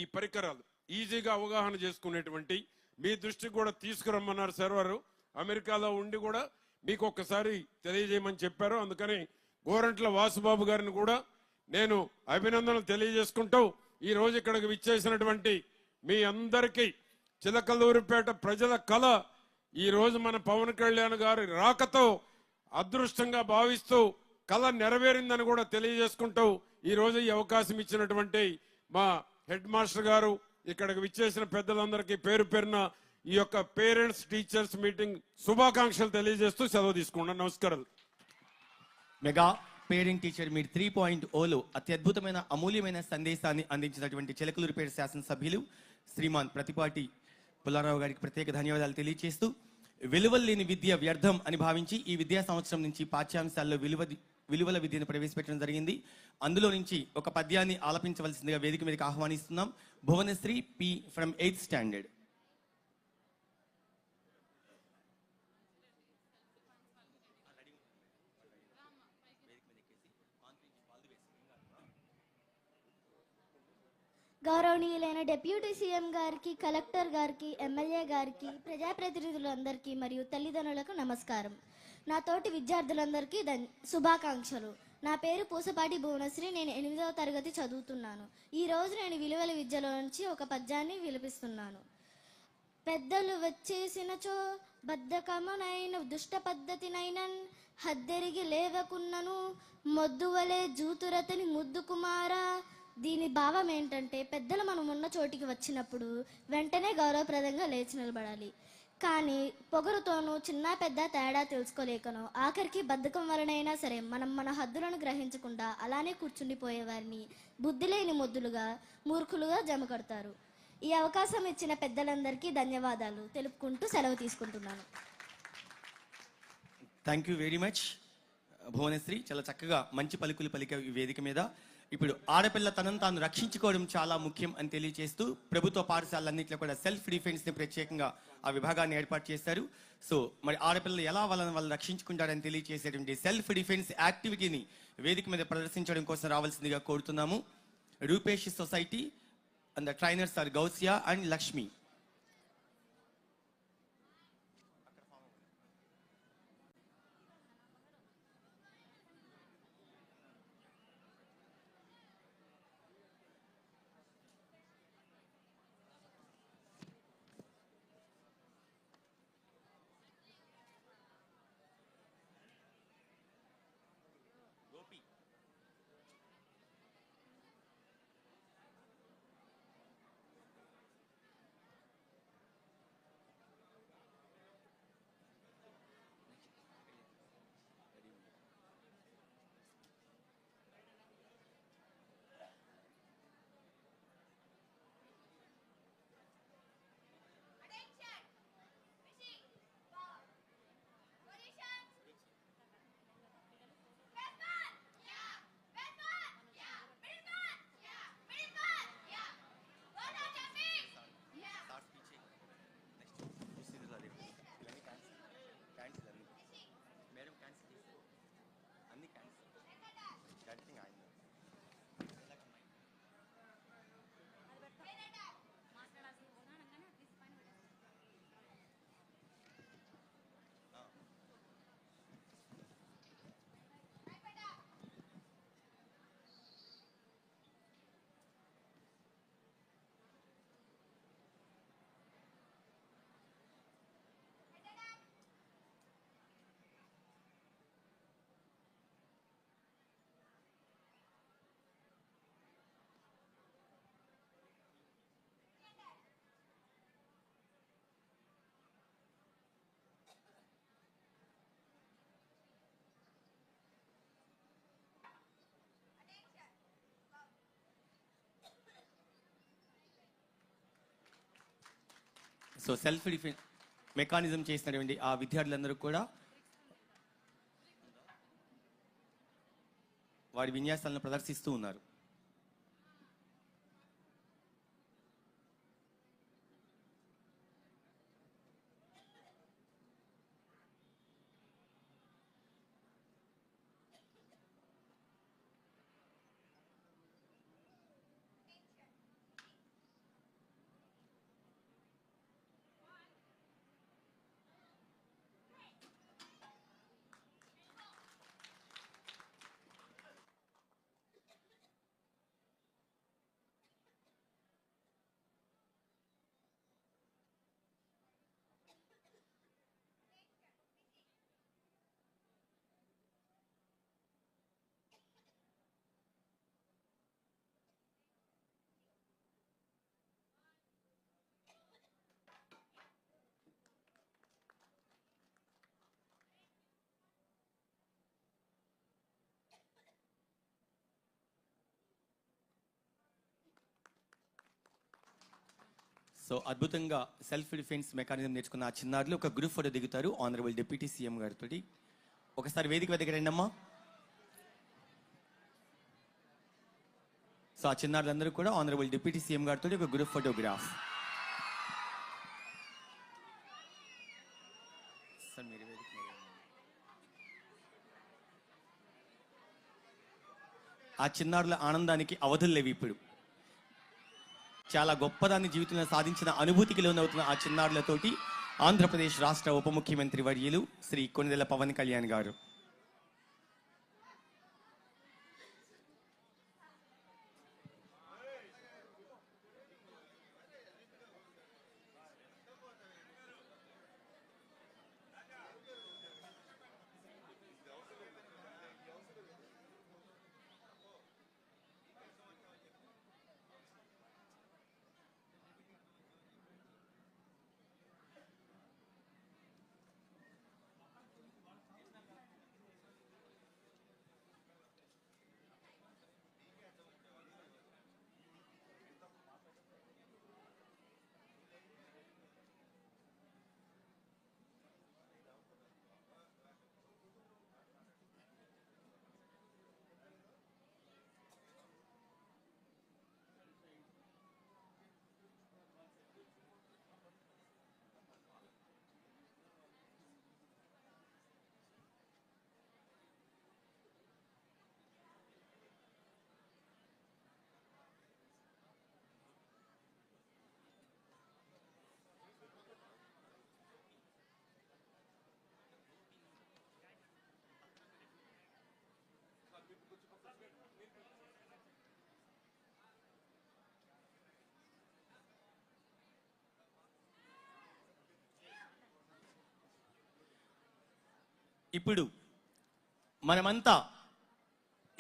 ఈ పరికరాలు, ఈజీగా అవగాహన చేసుకునేటువంటి. మీ దృష్టికి కూడా తీసుకురమ్మన్నారు సార్ వారు. అమెరికాలో ఉండి కూడా మీకు ఒక్కసారి తెలియజేయమని చెప్పారు. అందుకని గోరంట్ల వాసుబాబు గారిని కూడా నేను అభినందనలు తెలియజేసుకుంటూ, ఈ రోజు ఇక్కడికి విచ్చేసినటువంటి మీ అందరికీ చిలకలూరిపేట ప్రజల కళ ఈ రోజు మన పవన్ కళ్యాణ్ గారి రాకతో అదృష్టంగా భావిస్తూ కళ నెరవేరిందని కూడా తెలియజేసుకుంటూ, ఈ రోజు ఈ అవకాశం ఇచ్చినటువంటి మా హెడ్ మాస్టర్ గారు, ఇక్కడికి విచ్చేసిన పెద్దలందరికీ పేరు పేరున ఈ యొక్క పేరెంట్స్ టీచర్స్ మీటింగ్ శుభాకాంక్షలు తెలియజేస్తూ సెలవు తీసుకున్నాను. నమస్కారాలు. మెగా పేరెంట్ టీచర్ మీట్ 3.0లో అత్యద్భుతమైన అమూల్యమైన సందేశాన్ని అందించినటువంటి చిలకలూరిపేట శాసనసభ్యులు శ్రీమాన్ ప్రతిపాటి పుల్లారావు గారికి ప్రత్యేక ధన్యవాదాలు తెలియజేస్తూ, విలువలు లేని విద్య వ్యర్థం అని భావించి ఈ విద్యా సంవత్సరం నుంచి పాఠ్యాంశాల్లో విలువల విద్యను ప్రవేశపెట్టడం జరిగింది. అందులో నుంచి ఒక పద్యాన్ని ఆలపించవలసిందిగా వేదిక మీదకి ఆహ్వానిస్తున్నాం. Bhuvanasri P from 8th standard. గౌరవనీయులైన డిప్యూటీ సీఎం గారికి, కలెక్టర్ గారికి, ఎమ్మెల్యే గారికి, ప్రజాప్రతినిధులందరికీ మరియు తల్లిదండ్రులకు నమస్కారం. నా తోటి విద్యార్థులందరికీ శుభాకాంక్షలు. నా పేరు పూసపాటి భువనశ్రీ. నేను 8వ తరగతి చదువుతున్నాను. ఈ రోజు నేను విలువల విద్యలో నుంచి ఒక పద్యాన్ని విలపిస్తున్నాను. పెద్దలు వచ్చేసినచో బద్ధకమునైన దుష్ట పద్ధతినైనన్ హద్దెరిగి లేవకున్నను మొద్దువలే జూతురతని ముద్దు కుమారా. దీని భావం ఏంటంటే, పెద్దలు మనం ఉన్న చోటికి వచ్చినప్పుడు వెంటనే గౌరవప్రదంగా లేచి నిలబడాలి. కానీ పొగరుతోనూ చిన్న పెద్ద తేడా తెలుసుకోలేకనో ఆఖరికి బద్ధకం వలనైనా సరే మనం మన హద్దులను గ్రహించకుండా అలానే కూర్చుండిపోయేవారిని బుద్ధి లేని మొద్దులుగా, మూర్ఖులుగా జమ కడతారు. ఈ అవకాశం ఇచ్చిన పెద్దలందరికీ ధన్యవాదాలు తెలుపుకుంటూ సెలవు తీసుకుంటున్నాను. Thank you very much Bhuvanasri. చాలా చక్కగా మంచి పలుకులు పలికే ఈ వేదిక మీద. ఇప్పుడు ఆడపిల్ల తనను తాను రక్షించుకోవడం చాలా ముఖ్యం అని తెలియజేస్తూ, ప్రభుత్వ పాఠశాలన్నింటిలో కూడా సెల్ఫ్ డిఫెన్స్ ని ప్రత్యేకంగా ఆ విభాగాన్ని ఏర్పాటు చేశారు. సో మరి ఆడపిల్లలు ఎలా వాళ్ళు రక్షించుకుంటారని తెలియజేసేటువంటి సెల్ఫ్ డిఫెన్స్ యాక్టివిటీని వేదిక మీద ప్రదర్శించడం కోసం రావాల్సిందిగా కోరుతున్నాము. Rupesh society and the trainers are Gousia and Lakshmi. So self defence mechanism చేసినటువంటి ఆ విద్యార్థులందరూ కూడా వారి విన్యాసాలను ప్రదర్శిస్తూ ఉన్నారు. సో అద్భుతంగా సెల్ఫ్ డిఫెన్స్ మెకానిజం నేర్చుకున్న ఆ చిన్నారులు ఒక గ్రూప్ ఫోటో దిగుతారు ఆనరబుల్ డిప్యూటీ సీఎం గారితో. ఒకసారి వేదిక దగ్గర రండి అమ్మా. సో ఆ చిన్నారులందరూ కూడా ఆనరబుల్ డిప్యూటీ సీఎం గారితో ఒక గ్రూప్ ఫోటోగ్రాఫ్. సార్ మీరు వేదిక మీద రండి. ఆ చిన్నారుల ఆనందానికి అవధులు లేవు. ఇప్పుడు చాలా గొప్పదాన్ని జీవితంలో సాధించిన అనుభూతికి లోనవుతున్న ఆ చిన్నారులతోటి ఆంధ్రప్రదేశ్ రాష్ట్ర ఉప ముఖ్యమంత్రి వర్యులు శ్రీ కొణిదెల పవన్ కళ్యాణ్ గారు. ఇప్పుడు మనమంతా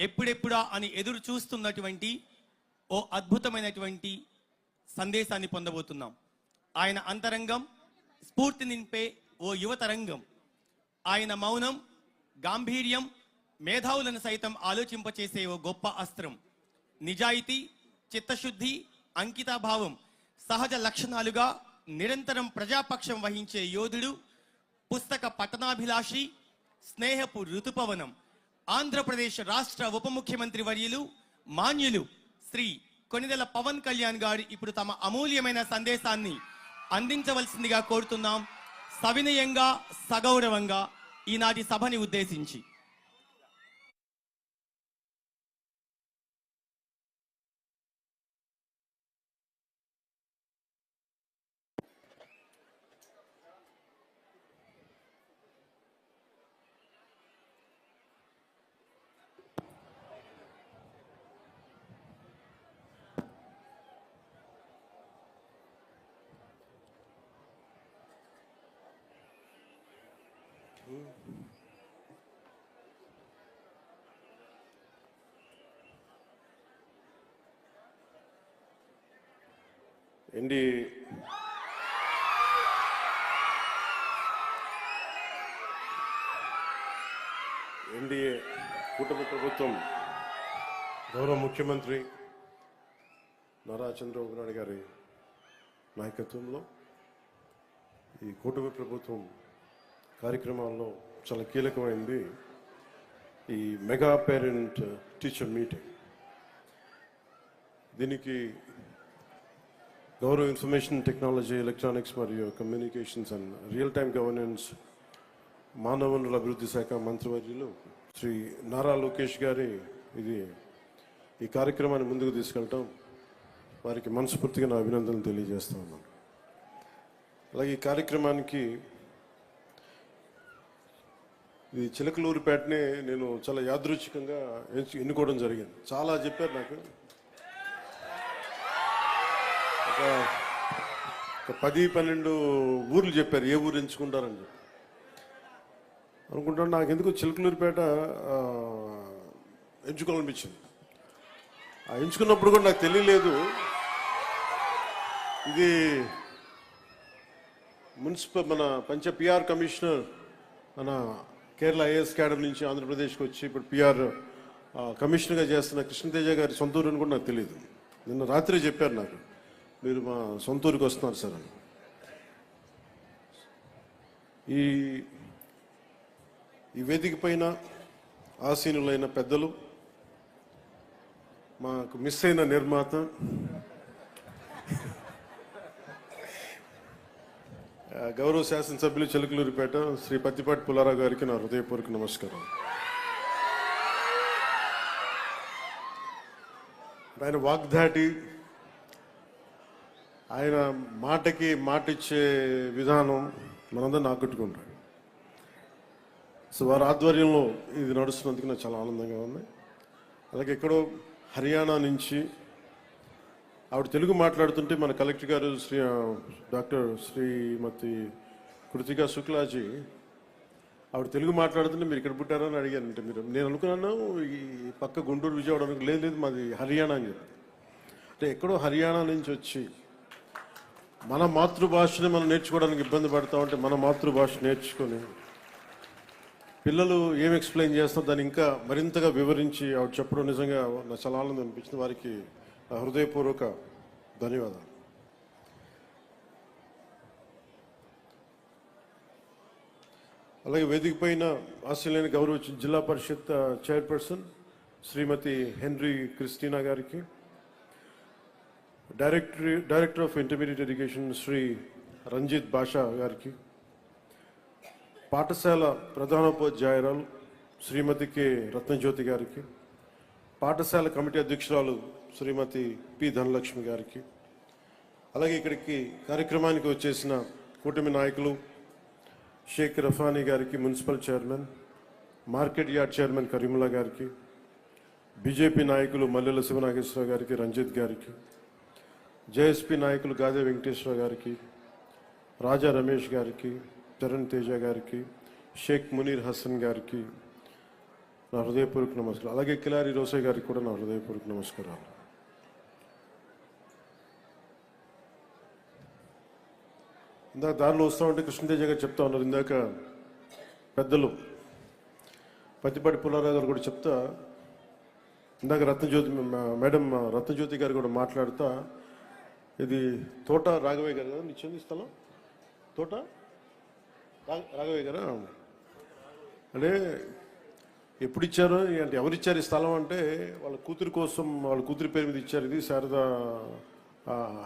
ఎప్పుడెప్పుడా అని ఎదురు చూస్తున్నటువంటి ఓ అద్భుతమైనటువంటి సందేశాన్ని పొందబోతున్నాం. ఆయన అంతరంగం స్ఫూర్తి నింపే ఓ యువతరంగం. ఆయన మౌనం గాంభీర్యం మేధావులను సైతం ఆలోచింపచేసే ఓ గొప్ప అస్త్రం. నిజాయితీ చిత్తశుద్ధి అంకితాభావం సహజ లక్షణాలుగా నిరంతరం ప్రజాపక్షం వహించే యోధుడు, పుస్తక పఠనాభిలాషి, స్నేహపు ఋతుపవనం ఆంధ్రప్రదేశ్ రాష్ట్ర ఉప ముఖ్యమంత్రి వర్యులు మాన్యులు శ్రీ కొణిదెల పవన్ కళ్యాణ్ గారు ఇప్పుడు తమ అమూల్యమైన సందేశాన్ని అందించవలసిందిగా కోరుతున్నాం. సవినయంగా సగౌరవంగా ఈనాటి సభని ఉద్దేశించి. ఎన్డీఏ కూటమి ప్రభుత్వం గౌరవ ముఖ్యమంత్రి నారా చంద్రబాబు నాయుడు గారి నాయకత్వంలో ఈ కూటమి ప్రభుత్వం కార్యక్రమాల్లో చాలా కీలకమైంది ఈ మెగా పేరెంట్ టీచర్ మీటింగ్. దీనికి గౌరవ ఇన్ఫర్మేషన్ టెక్నాలజీ, ఎలక్ట్రానిక్స్ మరియు communications and real time governance మానవ వనరుల అభివృద్ధి శాఖ మంత్రివర్యులు శ్రీ నారా లోకేష్ గారి ఈ కార్యక్రమాన్ని ముందుకు తీసుకెళ్ళటం, వారికి మనస్ఫూర్తిగా నా అభినందనలు తెలియజేస్తా ఉన్నాను. అలాగే ఈ కార్యక్రమానికి ఇది చిలకలూరిపేటనే నేను చాలా యాదృచ్ఛికంగా ఎన్నుకోవడం జరిగింది. చాలా చెప్పారు నాకు, ఒక 10-12 ఊర్లు చెప్పారు ఏ ఊరు ఎంచుకుంటారని చెప్పి. అనుకుంటాను నాకు ఎందుకు చిలకలూరిపేట ఎంచుకోవాలనిపించింది. ఆ ఎంచుకున్నప్పుడు కూడా నాకు తెలియలేదు ఇది మన పిఆర్ కమిషనర్ మన కేరళ ఐఏఎస్ అకాడమీ నుంచి ఆంధ్రప్రదేశ్కి వచ్చి ఇప్పుడు పిఆర్ కమిషనర్గా చేస్తున్న కృష్ణతేజ గారి సొంత ఊరు అని కూడా నాకు తెలియదు. నిన్న రాత్రి చెప్పారు నాకు, మీరు మా సొంత ఊరికి వస్తున్నారు సార్ అని. ఈ వేదిక పైన ఆసీనులైన పెద్దలు, మాకు మిస్ అయిన నిర్మాత, గౌరవ శాసనసభ్యులు చిలకలూరిపేట శ్రీ పత్తిపాటి పుల్లారావు గారికి నా హృదయపూర్వక నమస్కారం. ఆయన వాగ్దాటి, ఆయన మాటకి మాటిచ్చే విధానం మనందరిని ఆకట్టుకుంటాడు. సో వారి ఆధ్వర్యంలో ఇది నడుస్తున్నందుకు నాకు చాలా ఆనందంగా ఉంది. అలాగే ఎక్కడో హర్యానా నుంచి ఆవిడ తెలుగు మాట్లాడుతుంటే మన కలెక్టర్ గారు డాక్టర్ శ్రీమతి కృతికా శుక్లాజీ ఆవిడ తెలుగు మాట్లాడుతుంటే మీరు ఇక్కడ పుట్టారని అడిగారు. అంటే నేను అనుకున్నాను ఈ పక్క గుంటూరు విజయవాడ అనుకు, లేదు మాది హర్యానా అని చెప్పి. అంటే ఎక్కడో హర్యానా నుంచి వచ్చి మన మాతృభాషని మనం నేర్చుకోవడానికి ఇబ్బంది పడతా ఉంటే మన మాతృభాష నేర్చుకొని పిల్లలు ఏం ఎక్స్ప్లెయిన్ చేస్తారో దాన్ని ఇంకా మరింతగా వివరించి ఆవిడ చెప్పడం నిజంగా నాకు చాలా ఆనందం అనిపించింది. వారికి హృదయపూర్వక ధన్యవాదాలు. అలాగే వేదిక పైన ఆస్ట్రేలియన్ గౌరవ జిల్లా parishad chairperson Shrimati Henry Christina గారికి, director of intermediate education Shri Ranjith Basha గారికి, పాఠశాల ప్రధానోపాధ్యాయురాలు శ్రీమతి కె రత్నజ్యోతి గారికి, పాఠశాల కమిటీ అధ్యక్షురాలు శ్రీమతి పి ధనలక్ష్మి గారికి, అలాగే ఇక్కడికి కార్యక్రమానికి వచ్చేసిన కూటమి నాయకులు షేక్ రఫానీ గారికి, municipal chairman, market yard chairman Karimulla గారికి, బీజేపీ నాయకులు మల్లెల శివనాగేశ్వరరావు గారికి, రంజిత్ గారికి, జేఎస్పీ నాయకులు గాదే వెంకటేశ్వర గారికి, రాజా రమేష్ గారికి, చరణ్ తేజ గారికి, షేక్ మునీర్ హసన్ గారికి నా హృదయపూర్వక నమస్కారం. అలాగే కిలారి రోసే గారికి కూడా నా హృదయపూర్వక నమస్కారాలు. ఇందాక దారిలో వస్తూ ఉంటే కృష్ణతేజ గారు చెప్తా ఉన్నారు, ఇందాక పెద్దలు పత్తిపాటి పుల్లారావు గారు కూడా చెప్తా, ఇందాక మేడం రత్నజ్యోతి గారు కూడా మాట్లాడుతా, ఇది తోట రాఘవయ్య గారు కదా నిచ్చింది స్థలం, తోట రాఘవయ్య గారా అంటే ఎప్పుడు ఇచ్చారు అంటే ఎవరు ఇచ్చారు ఈ స్థలం అంటే వాళ్ళ కూతురి కోసం, వాళ్ళ కూతురి పేరు మీద ఇచ్చారు. ఇది శారదా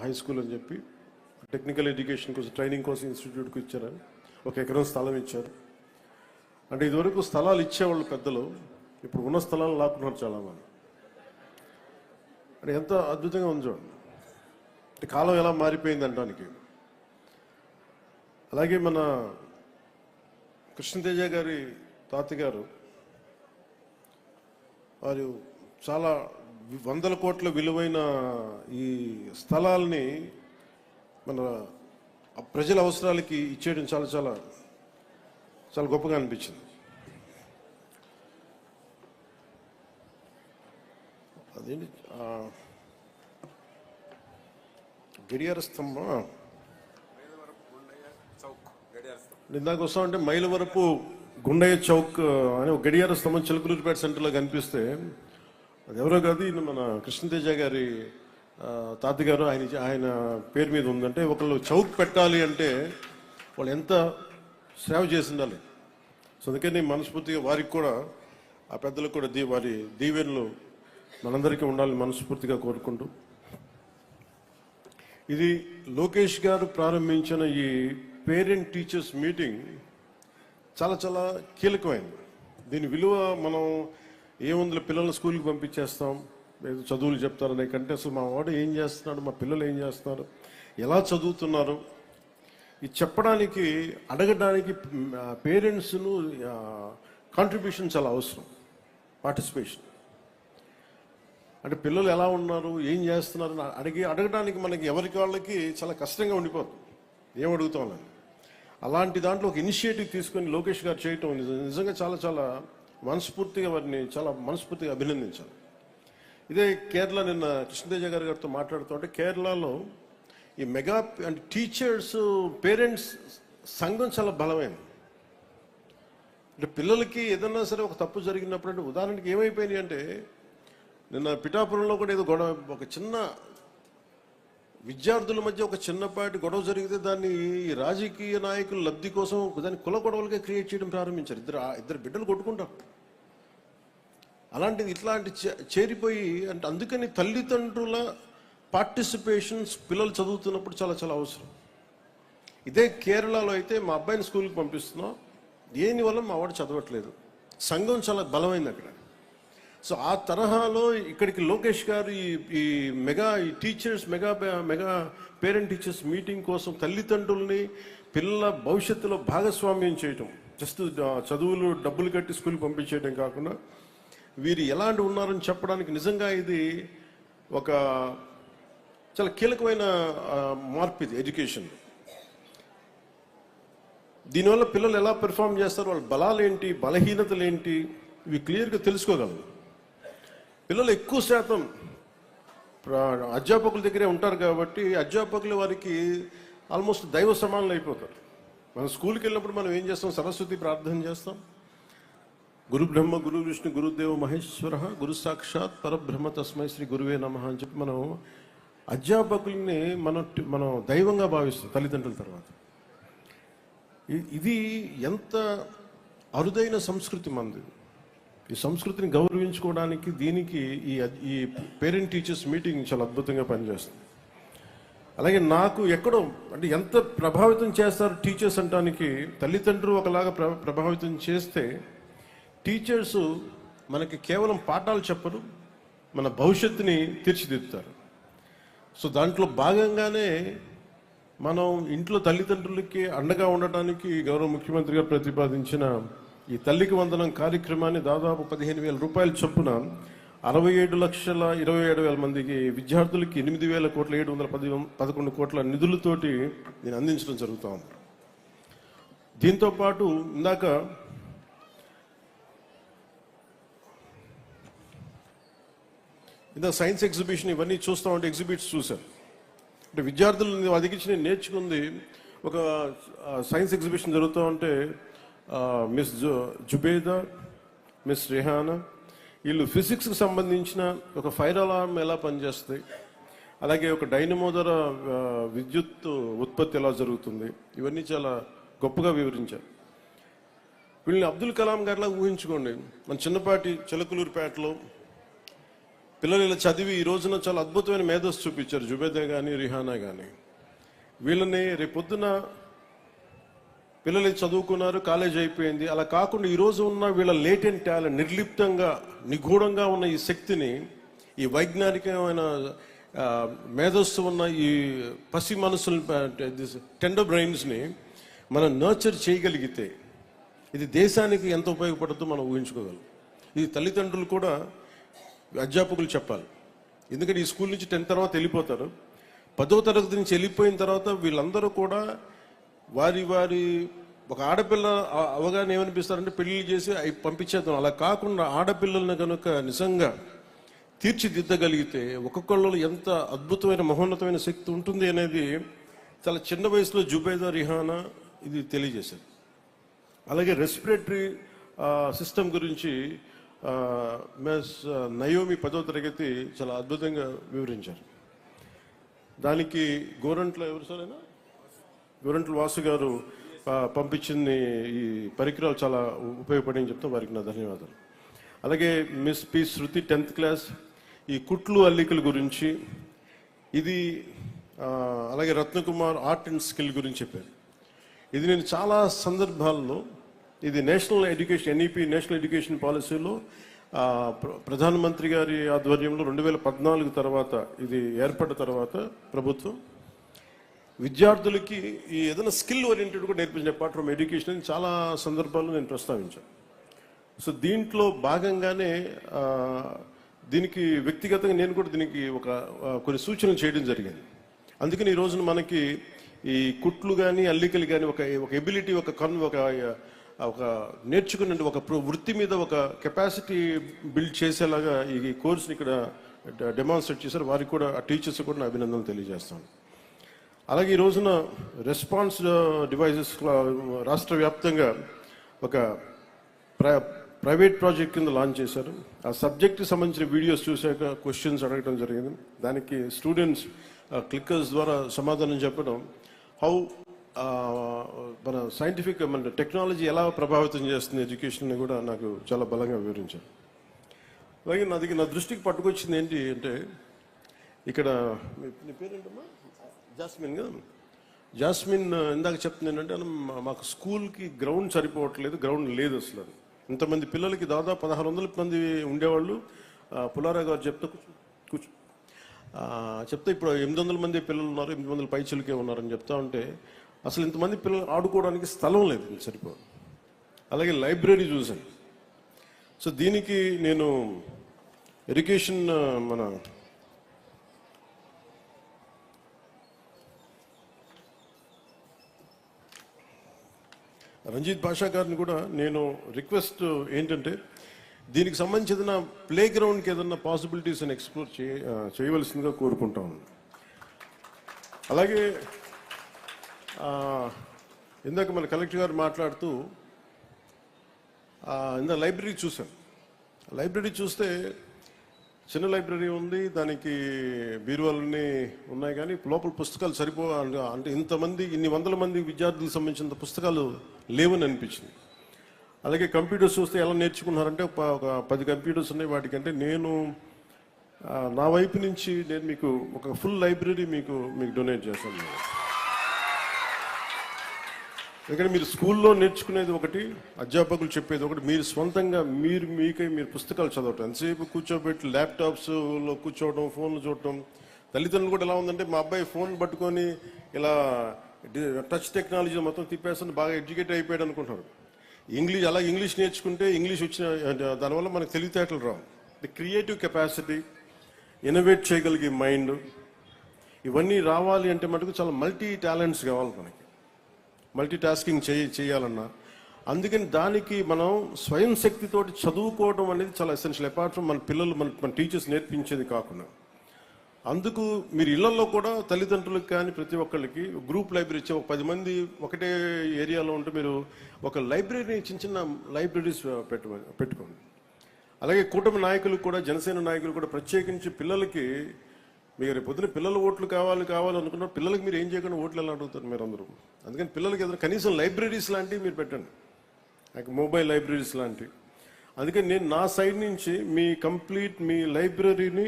హై స్కూల్ అని చెప్పి టెక్నికల్ ఎడ్యుకేషన్ కోసం ట్రైనింగ్ కోసం ఇన్స్టిట్యూట్కి ఇచ్చారని 1 ఎకరం స్థలం ఇచ్చారు. అంటే ఇదివరకు స్థలాలు ఇచ్చేవాళ్ళు పెద్దలు, ఇప్పుడు ఉన్న స్థలాలు లాక్కున్నారు చాలామంది. అంటే ఎంత అద్భుతంగా ఉంది చూడండి, అంటే కాలం ఎలా మారిపోయింది అంటానికి. అలాగే మన కృష్ణతేజ గారి తాతగారు వారు చాలా 100 కోట్ల విలువైన ఈ స్థలాల్ని మన ప్రజల అవసరాలకి ఇచ్చేయడం చాలా చాలా చాలా గొప్పగా అనిపించింది. అదేంటి గడియార స్తంభం ఇందాక వస్తామంటే మైలవరపు గుండయ్య చౌక్ అని ఒక గడియార స్తంభం చిలకలూరిపేట సెంటర్లో కనిపిస్తే అది ఎవరో కాదు, ఈయన మన కృష్ణతేజ గారి తాతగారు ఆయన పేరు మీద ఉందంటే ఒకళ్ళు చౌక్ పెట్టాలి అంటే వాళ్ళు ఎంత సేవ చేసి ఉండాలి. సో అందుకని మనస్ఫూర్తిగా వారికి కూడా, ఆ పెద్దలకు కూడా వారి దీవెనలు మనందరికీ ఉండాలని మనస్ఫూర్తిగా కోరుకుంటూ, ఇది లోకేష్ గారు ప్రారంభించిన ఈ పేరెంట్ టీచర్స్ మీటింగ్ చాలా చాలా కీలకమైనది. దీని విలువ మనం ఏముంది, పిల్లల్ని స్కూల్కి పంపించేస్తాం, ఏదో చదువులు చెప్తారనే కంటే అసలు మా వాడు ఏం చేస్తున్నాడు, మా పిల్లలు ఏం చేస్తున్నారు, ఎలా చదువుతున్నారు, ఇది చెప్పడానికి, అడగడానికి పేరెంట్స్ను కాంట్రిబ్యూషన్ చాలా అవసరం, పార్టిసిపేషన్. అంటే పిల్లలు ఎలా ఉన్నారు, ఏం చేస్తున్నారు అడగడానికి మనకి ఎవరికి వాళ్ళకి చాలా కష్టంగా ఉండిపోతుంది, ఏం అడుగుతామని. అలాంటి దాంట్లో ఒక ఇనిషియేటివ్ తీసుకొని లోకేష్ గారు చేయటం నిజంగా చాలా చాలా మనస్ఫూర్తిగా, వారిని చాలా మనస్ఫూర్తిగా అభినందించాలి. ఇదే కేరళ, నిన్న కృష్ణతేజ గారితో మాట్లాడుతూ ఉంటే, కేరళలో ఈ మెగా అంటే టీచర్స్ పేరెంట్స్ సంఘం చాలా బలమైనది. అంటే పిల్లలకి ఏదన్నా సరే ఒక తప్పు జరిగినప్పుడు, అంటే ఉదాహరణకి ఏమైపోయినాయి అంటే, నిన్న పిఠాపురంలో కూడా ఏదో గొడవ, ఒక చిన్న విద్యార్థుల మధ్య ఒక చిన్నపాటి గొడవ జరిగితే దాన్ని రాజకీయ నాయకుల లబ్ధి కోసం దాన్ని కుల గొడవలుగా క్రియేట్ చేయడం ప్రారంభించారు. ఇద్దరు బిడ్డలు కొట్టుకుంటారు. అలాంటిది ఇట్లాంటి చేరిపోయి, అంటే అందుకని తల్లిదండ్రుల పార్టిసిపేషన్స్ పిల్లలు చదువుతున్నప్పుడు చాలా చాలా అవసరం. ఇదే కేరళలో అయితే మా అబ్బాయిని స్కూల్కి పంపిస్తున్నాం, దేనివల్ల మా వాడు చదవట్లేదు, సంఘం చాలా బలమైంది అక్కడ. సో ఆ తరహాలో ఇక్కడికి లోకేష్ గారు ఈ teachers mega parent teachers meeting కోసం తల్లిదండ్రుల్ని పిల్లల భవిష్యత్తులో భాగస్వామ్యం చేయటం, జస్ట్ చదువులు డబ్బులు కట్టి స్కూల్కి పంపించేయడం కాకుండా వీరు ఎలాంటి ఉన్నారని చెప్పడానికి నిజంగా ఇది ఒక చాలా కీలకమైన మార్పు. ఇది ఎడ్యుకేషన్. దీనివల్ల పిల్లలు ఎలా పెర్ఫామ్ చేస్తారు, వాళ్ళ బలాలు ఏంటి, బలహీనతలు ఏంటి, ఇవి క్లియర్గా తెలుసుకోగలరు. పిల్లలు ఎక్కువ శాతం అధ్యాపకుల దగ్గరే ఉంటారు కాబట్టి అధ్యాపకులు వారికి ఆల్మోస్ట్ దైవ సమానులు అయిపోతారు. మనం స్కూల్కి వెళ్ళినప్పుడు మనం ఏం చేస్తాం, సరస్వతి ప్రార్థన చేస్తాం, గురు బ్రహ్మ గురు విష్ణు గురుదేవ మహేశ్వర గురు సాక్షాత్ పరబ్రహ్మ తస్మై శ్రీ గురువే నమః అని చెప్పి మనం అధ్యాపకుల్ని మనం దైవంగా భావిస్తాం తల్లిదండ్రుల తర్వాత. ఇది ఎంత అరుదైన సంస్కృతి మనది. ఈ సంస్కృతిని గౌరవించుకోవడానికి దీనికి ఈ పేరెంట్ టీచర్స్ మీటింగ్ చాలా అద్భుతంగా పనిచేస్తుంది. అలాగే నాకు ఎక్కడో అంటే ఎంత ప్రభావితం చేస్తారు టీచర్స్ అంటానికి, తల్లిదండ్రులు ఒకలాగా ప్రభావితం చేస్తే టీచర్స్ మనకి కేవలం పాఠాలు చెప్పరు, మన భవిష్యత్తుని తీర్చిదిద్దుతారు. సో దాంట్లో భాగంగానే మనం ఇంట్లో తల్లిదండ్రులకి అండగా ఉండటానికి గౌరవ ముఖ్యమంత్రి గారు ప్రతిపాదించిన ఈ తల్లికి వందనం కార్యక్రమాన్ని దాదాపు 15,000 రూపాయల చొప్పున 67,27,000 మందికి విద్యార్థులకి 8,711 కోట్ల నిధులతోటి నేను అందించడం జరుగుతూ ఉంది. దీంతో పాటు ఇందాక సైన్స్ ఎగ్జిబిషన్ ఇవన్నీ చూస్తూ ఉంటే ఎగ్జిబిట్స్ చూశాను. అంటే విద్యార్థులు అదిగించి నేను నేర్చుకుంది, ఒక సైన్స్ ఎగ్జిబిషన్ జరుగుతూ ఉంటే మిస్ జుబేదా, మిస్ రిహానా వీళ్ళు ఫిజిక్స్కి సంబంధించిన ఒక ఫైర్ అలారం ఎలా పనిచేస్తాయి, అలాగే ఒక డైనమో ద్వారా విద్యుత్ ఉత్పత్తి ఎలా జరుగుతుంది, ఇవన్నీ చాలా గొప్పగా వివరించారు. వీళ్ళని అబ్దుల్ కలాం గారిలా ఊహించుకోండి. మన చిన్నపాటి చిలకలూరుపేటలో పిల్లలు ఇలా చదివి ఈ రోజున చాలా అద్భుతమైన మేధస్సు చూపించారు, జుబేదా కానీ రిహానా కానీ. వీళ్ళని రేపొద్దున పిల్లలు చదువుకున్నారు, కాలేజ్ అయిపోయింది, అలా కాకుండా ఈరోజు ఉన్న వీళ్ళ లేటెంట్ టాలెంట్, నిర్లిప్తంగా నిగూఢంగా ఉన్న ఈ శక్తిని, ఈ వైజ్ఞానికమైన మేధస్సు ఉన్న ఈ పసి మనసులు, టెండర్ బ్రెయిన్స్ని మనం నర్చర్ చేయగలిగితే ఇది దేశానికి ఎంత ఉపయోగపడుతుందో మనం ఊహించుకోగలం. ఇది తల్లిదండ్రులు కూడా అధ్యాపకులు చెప్పాలి. ఎందుకంటే ఈ స్కూల్ నుంచి 10th తర్వాత వెళ్ళిపోతారు, 10వ తరగతి నుంచి వెళ్ళిపోయిన తర్వాత వీళ్ళందరూ కూడా వారి ఒక ఆడపిల్ల అవగాహన ఏమనిపిస్తారంటే పెళ్లి చేసి అవి పంపించేద్దాం. అలా కాకుండా ఆడపిల్లల్ని కనుక నిజంగా తీర్చిదిద్దగలిగితే ఒక్కొక్కళ్ళు ఎంత అద్భుతమైన మహోన్నతమైన శక్తి ఉంటుంది అనేది చాలా చిన్న వయసులో జుబేదా, రిహానా ఇది తెలియజేశారు. అలాగే రెస్పిరేటరీ సిస్టమ్ గురించి మిస్ నయోమి 10వ తరగతి చాలా అద్భుతంగా వివరించారు. దానికి గోరంట్ల వాసు గారు పంపించిన ఈ పరికరాలు చాలా ఉపయోగపడి చెప్తే వారికి నా ధన్యవాదాలు. అలాగే మిస్ పి శృతి 10th క్లాస్ ఈ కుట్లు అల్లికల గురించి ఇది, అలాగే రత్నకుమార్ ఆర్ట్ అండ్ స్కిల్ గురించి చెప్పారు. ఇది నేను చాలా సందర్భాల్లో ఇది national education NEP national education పాలసీలో ప్రధానమంత్రి గారి ఆధ్వర్యంలో 2014 తర్వాత ఇది ఏర్పడిన తర్వాత ప్రభుత్వం విద్యార్థులకి ఈ ఏదైనా స్కిల్ ఓరియంటెడ్ కూడా నేర్పించిన పార్ట్ ఫ్రమ్ ఎడ్యుకేషన్ అని చాలా సందర్భాల్లో నేను ప్రస్తావించాను. సో దీంట్లో భాగంగానే దీనికి వ్యక్తిగతంగా నేను కూడా దీనికి కొన్ని సూచనలు చేయడం జరిగింది. అందుకని ఈ రోజున మనకి ఈ కుట్లు కానీ అల్లికలు కానీ ఒక ఎబిలిటీ ఒక నేర్చుకునే ఒక వృత్తి మీద ఒక కెపాసిటీ బిల్డ్ చేసేలాగా ఈ కోర్సుని ఇక్కడ డెమాన్స్ట్రేట్ చేశారు. వారికి కూడా ఆ టీచర్స్ కూడా నా అభినందనలు తెలియజేస్తాను. అలాగే ఈ రోజున రెస్పాన్స్ డివైజెస్ రాష్ట్ర వ్యాప్తంగా ఒక ప్రైవేట్ ప్రాజెక్ట్ కింద లాంచ్ చేశారు. ఆ సబ్జెక్ట్కి సంబంధించిన వీడియోస్ చూశాక క్వశ్చన్స్ అడగడం జరిగింది. దానికి స్టూడెంట్స్ క్లిక్కర్స్ ద్వారా సమాధానం చెప్పడం, హౌ మన సైంటిఫిక్ మన టెక్నాలజీ ఎలా ప్రభావితం చేస్తుంది ఎడ్యుకేషన్ కూడా నాకు చాలా బలంగా వివరించారు. అలాగే నా దృష్టికి పట్టుకొచ్చింది ఏంటి అంటే, ఇక్కడ నీ పేరేంటమ్మా? జాస్మిన్ కదా. జాస్మిన్ ఇందాక చెప్తుంది ఏంటంటే, మాకు స్కూల్కి గ్రౌండ్ సరిపోవట్లేదు, గ్రౌండ్ లేదు అసలు. ఇంతమంది పిల్లలకి దాదాపు 1600 మంది ఉండేవాళ్ళు. పులారా గారు కూర్చో చెప్తే ఇప్పుడు 800 మంది పిల్లలు ఉన్నారు, 800 పైచులకే ఉన్నారని చెప్తా ఉంటే అసలు ఇంతమంది పిల్లలు ఆడుకోవడానికి స్థలం లేదు, సరిపోదు. అలాగే లైబ్రరీ చూశాను. సో దీనికి నేను ఎడ్యుకేషన్ మన రంజిత్ భాషా గారిని కూడా నేను రిక్వెస్ట్ ఏంటంటే, దీనికి సంబంధించిన ప్లే గ్రౌండ్కి ఏదన్నా పాసిబిలిటీస్ అని ఎక్స్ప్లోర్ చేయవలసిందిగా కోరుకుంటా ఉన్నాను. అలాగే ఇందాక మన కలెక్టర్ గారు మాట్లాడుతూ ఇందాక లైబ్రరీ చూశాను. లైబ్రరీ చూస్తే చిన్న లైబ్రరీ ఉంది, దానికి బీరువాలన్నీ ఉన్నాయి, కానీ లోపల పుస్తకాలు అంటే ఇన్ని వందల మంది విద్యార్థులకు సంబంధించిన పుస్తకాలు లేవని అనిపించింది. అలాగే కంప్యూటర్స్ చూస్తే ఎలా నేర్చుకున్నారంటే ఒక 10 కంప్యూటర్స్ ఉన్నాయి. వాటికంటే నేను నా వైపు నుంచి నేను మీకు ఒక ఫుల్ లైబ్రరీ మీకు డొనేట్ చేస్తాను. ఎందుకంటే మీరు స్కూల్లో నేర్చుకునేది ఒకటి, అధ్యాపకులు చెప్పేది ఒకటి, మీరు స్వంతంగా మీరు పుస్తకాలు చదవటం. ఎంతసేపు కూర్చోబెట్టి ల్యాప్టాప్స్లో కూర్చోవడం, ఫోన్లు చూడటం. తల్లిదండ్రులు కూడా ఎలా ఉందంటే, మా అబ్బాయి ఫోన్ పట్టుకొని ఇలా టచ్ టెక్నాలజీ మొత్తం తిప్పేస్తుంది, బాగా ఎడ్యుకేట్ అయిపోయాడు అనుకుంటారు. ఇంగ్లీష్ నేర్చుకుంటే ఇంగ్లీష్ వచ్చిన దానివల్ల మనకు తెలివితేటలు రావు. ది క్రియేటివ్ కెపాసిటీ, ఇన్నోవేట్ చేయగలిగే మైండ్, ఇవన్నీ రావాలి అంటే మటుకు చాలా మల్టీ టాలెంట్స్ కావాలి మనకి. మల్టీ టాస్కింగ్ చేయాలన్నా. అందుకని దానికి మనం స్వయం శక్తితోటి చదువుకోవడం అనేది చాలా ఎసెన్షియల్. అపార్ట్ ఫ్రమ్ మన పిల్లలు మన టీచర్స్ నేర్పించేది కాకుండా. అందుకు మీరు ఇళ్లలో కూడా తల్లిదండ్రులకు కానీ ప్రతి ఒక్కళ్ళకి గ్రూప్ లైబ్రరీ ఇచ్చే, ఒక 10 మంది ఒకటే ఏరియాలో ఉంటే మీరు ఒక లైబ్రరీని చిన్న లైబ్రరీస్ పెట్టుకోండి. అలాగే కూటమి నాయకులు కూడా, జనసేన నాయకులు కూడా ప్రత్యేకించి పిల్లలకి, మీరు రేపు పొద్దున పిల్లల ఓట్లు కావాలనుకున్నారు, పిల్లలకి మీరు ఏం చేయకుండా ఓట్లు ఎలా అడుగుతారు మీరు అందరూ. అందుకని పిల్లలకి ఏదైనా కనీసం లైబ్రరీస్ లాంటివి మీరు పెట్టండి, నాకు మొబైల్ లైబ్రరీస్ లాంటివి. అందుకని నేను నా సైడ్ నుంచి మీ లైబ్రరీని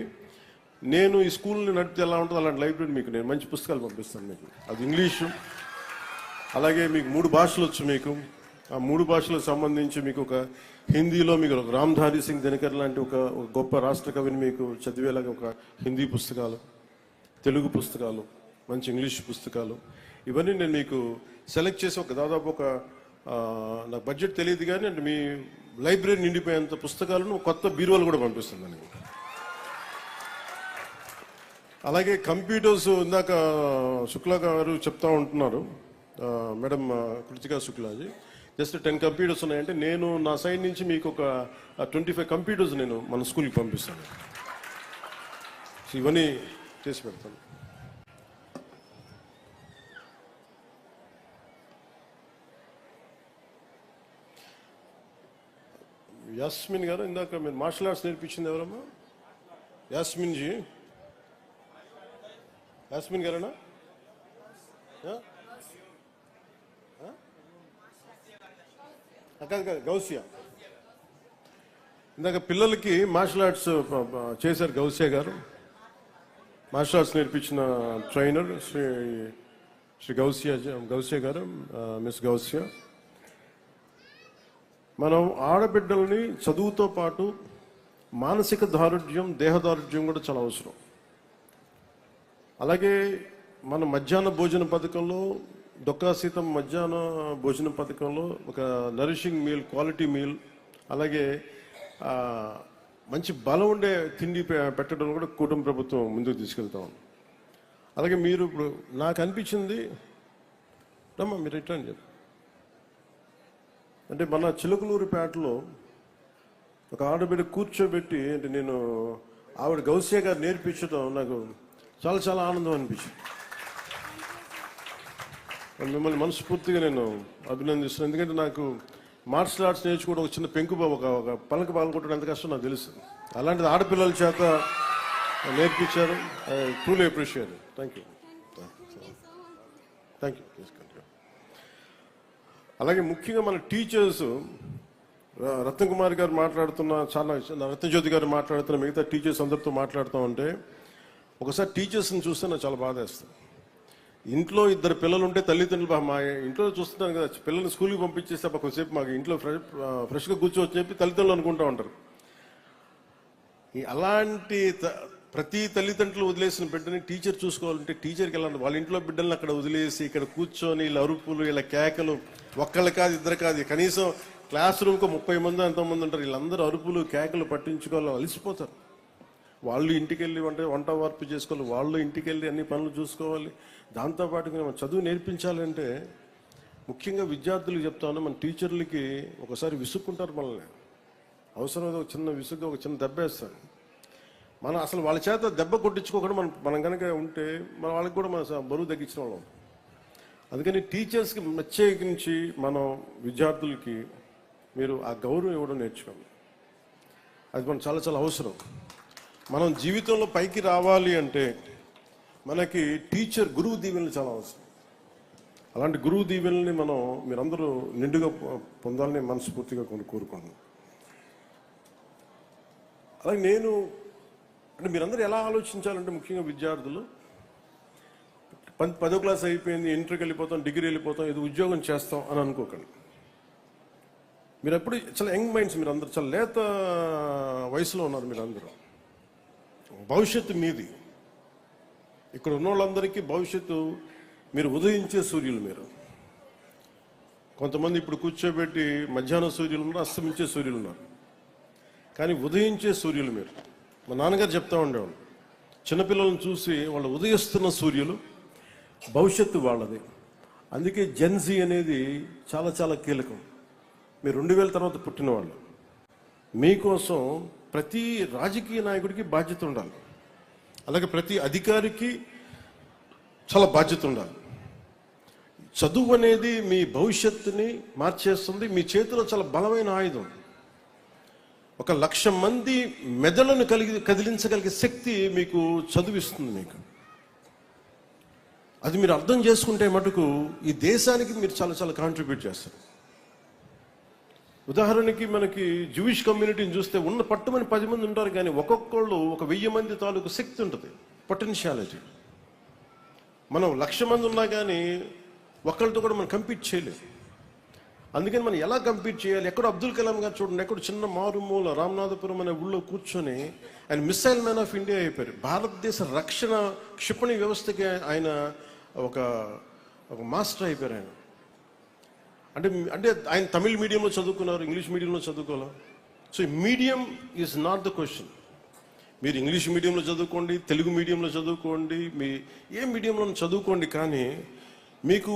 నేను ఈ స్కూల్ని నడిపితే ఎలా ఉంటుందో అలాంటి లైబ్రరీ మీకు నేను మంచి పుస్తకాలు పంపిస్తాను మీకు. అది ఇంగ్లీషు, అలాగే మీకు 3 భాషలు వచ్చు. మీకు ఆ 3 భాషలకు సంబంధించి మీకు ఒక హిందీలో మీకు ఒక రామ్ధారి సింగ్ దినకర్ లాంటి ఒక గొప్ప రాష్ట్ర కవిని మీకు చదివేలాగా ఒక హిందీ పుస్తకాలు, తెలుగు పుస్తకాలు, మంచి ఇంగ్లీష్ పుస్తకాలు, ఇవన్నీ నేను మీకు సెలెక్ట్ చేసి దాదాపు నాకు బడ్జెట్ తెలియదు కానీ అంటే మీ లైబ్రరీ నిండిపోయేంత పుస్తకాలను కొత్త బీరువాలు కూడా పంపిస్తున్నాను. అలాగే కంప్యూటర్స్ ఇందాక శుక్లా గారు చెప్తా ఉంటున్నారు, madam Kritika Shuklaji, just 10 computers ఉన్నాయంటే నేను నా సైడ్ నుంచి మీకు ఒక 25 కంప్యూటర్స్ నేను మన స్కూల్కి పంపిస్తాను. ఇవన్నీ చేసి పెడతాను. యాస్మిన్ గారు ఇందాక మీరు మార్షల్ ఆర్ట్స్ నేర్పించింది ఎవరమ్మా? యాస్మిన్ గారేనా? కాదు గౌసియా. ఇందాక పిల్లలకి మార్షల్ ఆర్ట్స్ చేశారు గౌసియా గారు. మార్షల్ ఆర్ట్స్ నేర్పించిన ట్రైనర్ శ్రీ గౌసియా గారు, మిస్ గౌసియా. మనం ఆడబిడ్డల్ని చదువుతో పాటు మానసిక దారుఢ్యం, దేహదారుఢ్యం కూడా చాలా అవసరం. అలాగే మన మధ్యాహ్న భోజన పథకంలో, డొక్కా సీతం మధ్యాహ్న భోజన పథకంలో ఒక నరిషింగ్ మీల్, క్వాలిటీ మీల్, అలాగే మంచి బలం ఉండే తిండి పెట్టడం కూడా కూటమి ప్రభుత్వం ముందుకు తీసుకెళ్తాం. అలాగే మీరు ఇప్పుడు నాకు అనిపించింది, రమ్మా మీరు రిటర్న్ చెప్పు, అంటే మన చిలకలూరుపేటలో ఒక ఆడబిడ్డ కూర్చోబెట్టి, అంటే నేను ఆవిడ గౌసియా గారు నేర్పించడం నాకు చాలా చాలా ఆనందం అనిపించింది. మిమ్మల్ని మనస్ఫూర్తిగా నేను అభినందిస్తున్నాను. ఎందుకంటే నాకు మార్షల్ ఆర్ట్స్ నేర్చుకోవడం ఒక చిన్న పెంకు ఒక పలక పాల్గొట్టడం ఎంత కష్టం నాకు తెలుసు. అలాంటిది ఆడపిల్లల చేత నేర్పించారు. I truly appreciate. Thank you. అలాగే ముఖ్యంగా మన టీచర్స్, రత్నకుమారి గారు మాట్లాడుతున్న, చాలా రత్నజ్యోతి గారు మాట్లాడుతున్న, మిగతా టీచర్స్ అందరితో మాట్లాడుతూ ఉంటే ఒకసారి టీచర్స్ని చూస్తే నాకు చాలా బాధ వేస్తుంది. ఇంట్లో ఇద్దరు పిల్లలు ఉంటే తల్లిదండ్రులు, మా ఇంట్లో చూస్తున్నాను కదా, పిల్లల్ని స్కూల్కి పంపించేస్తే కొంచెంసేపు మాకు ఇంట్లో ఫ్రెష్గా కూర్చోవచ్చని చెప్పి తల్లిదండ్రులు అనుకుంటూ ఉంటారు. అలాంటి ప్రతి తల్లిదండ్రులు వదిలేసిన బిడ్డని టీచర్ చూసుకోవాలంటే టీచర్కి వెళ్ళాలి. వాళ్ళ ఇంట్లో బిడ్డల్ని అక్కడ వదిలేసి ఇక్కడ కూర్చొని ఇలా అరుపులు, ఇలా కేకలు, ఒక్కళ్ళు కాదు ఇద్దరు కాదు, కనీసం క్లాస్ రూమ్కి 30 మంది ఎంతోమంది ఉంటారు. వీళ్ళందరూ అరుపులు కేకలు పట్టించుకోవాలి, అలసిపోతారు. వాళ్ళు ఇంటికి వెళ్ళి వంట వార్పు చేసుకోవాలి, వాళ్ళు ఇంటికి వెళ్ళి అన్ని పనులు చూసుకోవాలి. దాంతోపాటు మనం చదువు నేర్పించాలంటే ముఖ్యంగా విద్యార్థులకు చెప్తాను, మన టీచర్లకి ఒకసారి విసుక్కుంటారు మనల్ని. అవసరమైతే ఒక చిన్న విసుగ్గా ఒక చిన్న దెబ్బ వేస్తారు. మనం అసలు వాళ్ళ చేత దెబ్బ కొట్టించుకోకుండా మనం కనుక ఉంటే మన వాళ్ళకి కూడా మన బరువు తగ్గించిన వాళ్ళం. అందుకని టీచర్స్కి ప్రత్యేకించి మనం విద్యార్థులకి మీరు ఆ గౌరవం ఇవ్వడం నేర్చుకోండి. అది మనం చాలా చాలా అవసరం. మనం జీవితంలో పైకి రావాలి అంటే మనకి గురువు దీవెనలు చాలా అవసరం. అలాంటి గురువు దీవెనల్ని మీరందరూ నిండుగా పొందాలని మనస్ఫూర్తిగా కోరుకున్నాను. అలాగే అంటే మీరందరూ ఎలా ఆలోచించాలంటే, ముఖ్యంగా విద్యార్థులు 10వ క్లాస్ అయిపోయింది, ఇంటర్కి వెళ్ళిపోతాం, డిగ్రీ వెళ్ళిపోతాం, ఇది ఉద్యోగం చేస్తాం అని అనుకోకండి. మీరు ఎప్పుడు చాలా యంగ్ మైండ్స్, మీరు అందరూ చాలా లేత వయసులో ఉన్నారు. మీరందరూ భవిష్యత్తు మీది. ఇక్కడ ఉన్న వాళ్ళందరికీ భవిష్యత్తు మీరు ఉదయించే సూర్యులు. మీరు కొంతమంది ఇప్పుడు కూర్చోబెట్టి మధ్యాహ్న సూర్యులు ఉన్నారు, అస్తమించే సూర్యులు ఉన్నారు, కానీ ఉదయించే సూర్యులు మీరు. మా నాన్నగారు చెప్తా ఉండేవాళ్ళు, చిన్నపిల్లలను చూసి వాళ్ళు ఉదయిస్తున్న సూర్యులు, భవిష్యత్తు వాళ్ళది. అందుకే జెన్జీ అనేది చాలా చాలా కీలకం. మీరు 2000 తర్వాత పుట్టిన వాళ్ళు. మీకోసం ప్రతి రాజకీయ నాయకుడికి బాధ్యత ఉండాలి, అలాగే ప్రతి అధికారికి చాలా బాధ్యత ఉండాలి. చదువు అనేది మీ భవిష్యత్తుని మార్చేస్తుంది. మీ చేతిలో చాలా బలమైన ఆయుధం. 1,00,000 మంది మెదడులను కదిలించగలిగే శక్తి మీకు చదువిస్తుంది. మీకు అది మీరు అర్థం చేసుకుంటే మటుకు ఈ దేశానికి మీరు చాలా చాలా కాంట్రిబ్యూట్ చేస్తారు. ఉదాహరణకి మనకి జూయిష్ కమ్యూనిటీని చూస్తే ఉన్న పట్టుమని 10 మంది ఉంటారు, కానీ ఒక్కొక్కళ్ళు 1000 మంది తాలూకు శక్తి ఉంటుంది, పొటెన్షియాలిటీ. మనం 1,00,000 మంది ఉన్నా కానీ ఒక్కళ్ళతో కూడా మనం కంపీట్ చేయలేదు. అందుకని మనం ఎలా కంపీట్ చేయాలి? ఎక్కడో అబ్దుల్ కలాం గారు చూడండి, ఎక్కడో చిన్న మారుమూల రామనాథపురం అనే ఊళ్ళో కూర్చొని ఆయన మిసైల్ మ్యాన్ ఆఫ్ ఇండియా అయిపోయారు. భారతదేశ రక్షణ క్షిపణి వ్యవస్థకి ఆయన ఒక మాస్టర్ అయిపోయారు ఆయన. అంటే ఆయన తమిళ్ మీడియంలో చదువుకున్నారు, ఇంగ్లీష్ మీడియంలో చదువుకోవాలి. So medium is not the question. మీరు ఇంగ్లీష్ మీడియంలో చదువుకోండి, తెలుగు మీడియంలో చదువుకోండి, మీ ఏ మీడియంలో చదువుకోండి, కానీ మీకు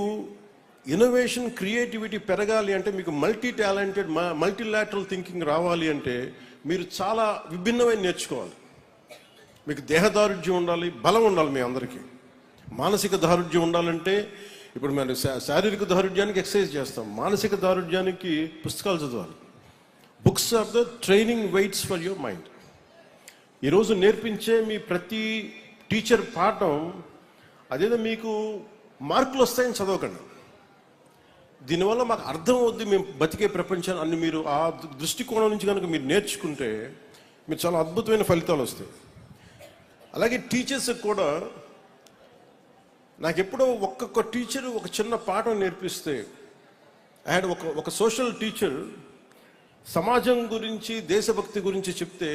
ఇన్నోవేషన్, క్రియేటివిటీ పెరగాలి అంటే, మీకు మల్టీలాటరల్ థింకింగ్ రావాలి అంటే మీరు చాలా విభిన్నమైన నేర్చుకోవాలి. మీకు దేహదారుఢ్యం ఉండాలి, బలం ఉండాలి. మీ అందరికీ మానసిక దారుఢ్యం ఉండాలంటే, ఇప్పుడు మనం శారీరక దారుఢ్యానికి ఎక్సర్సైజ్ చేస్తాం, మానసిక దారుఢ్యానికి పుస్తకాలు చదవాలి. Books are the training weights for your mind. ఈరోజు నేర్పించే మీ ప్రతి టీచర్ పాఠం అదేదో మీకు మార్కులు వస్తాయని చదవకండి. దీనివల్ల మాకు అర్థం అవుద్ది మేము బతికే ప్రపంచాన్ని అన్ని మీరు ఆ దృష్టికోణం నుంచి కనుక మీరు నేర్చుకుంటే మీరు చాలా అద్భుతమైన ఫలితాలు వస్తాయి. అలాగే టీచర్స్కి కూడా నాకు ఎప్పుడో ఒక్కొక్క టీచరు ఒక చిన్న పాఠం నేర్పిస్తే ఆయన ఒక సోషల్ టీచర్ సమాజం గురించి దేశభక్తి గురించి చెప్తే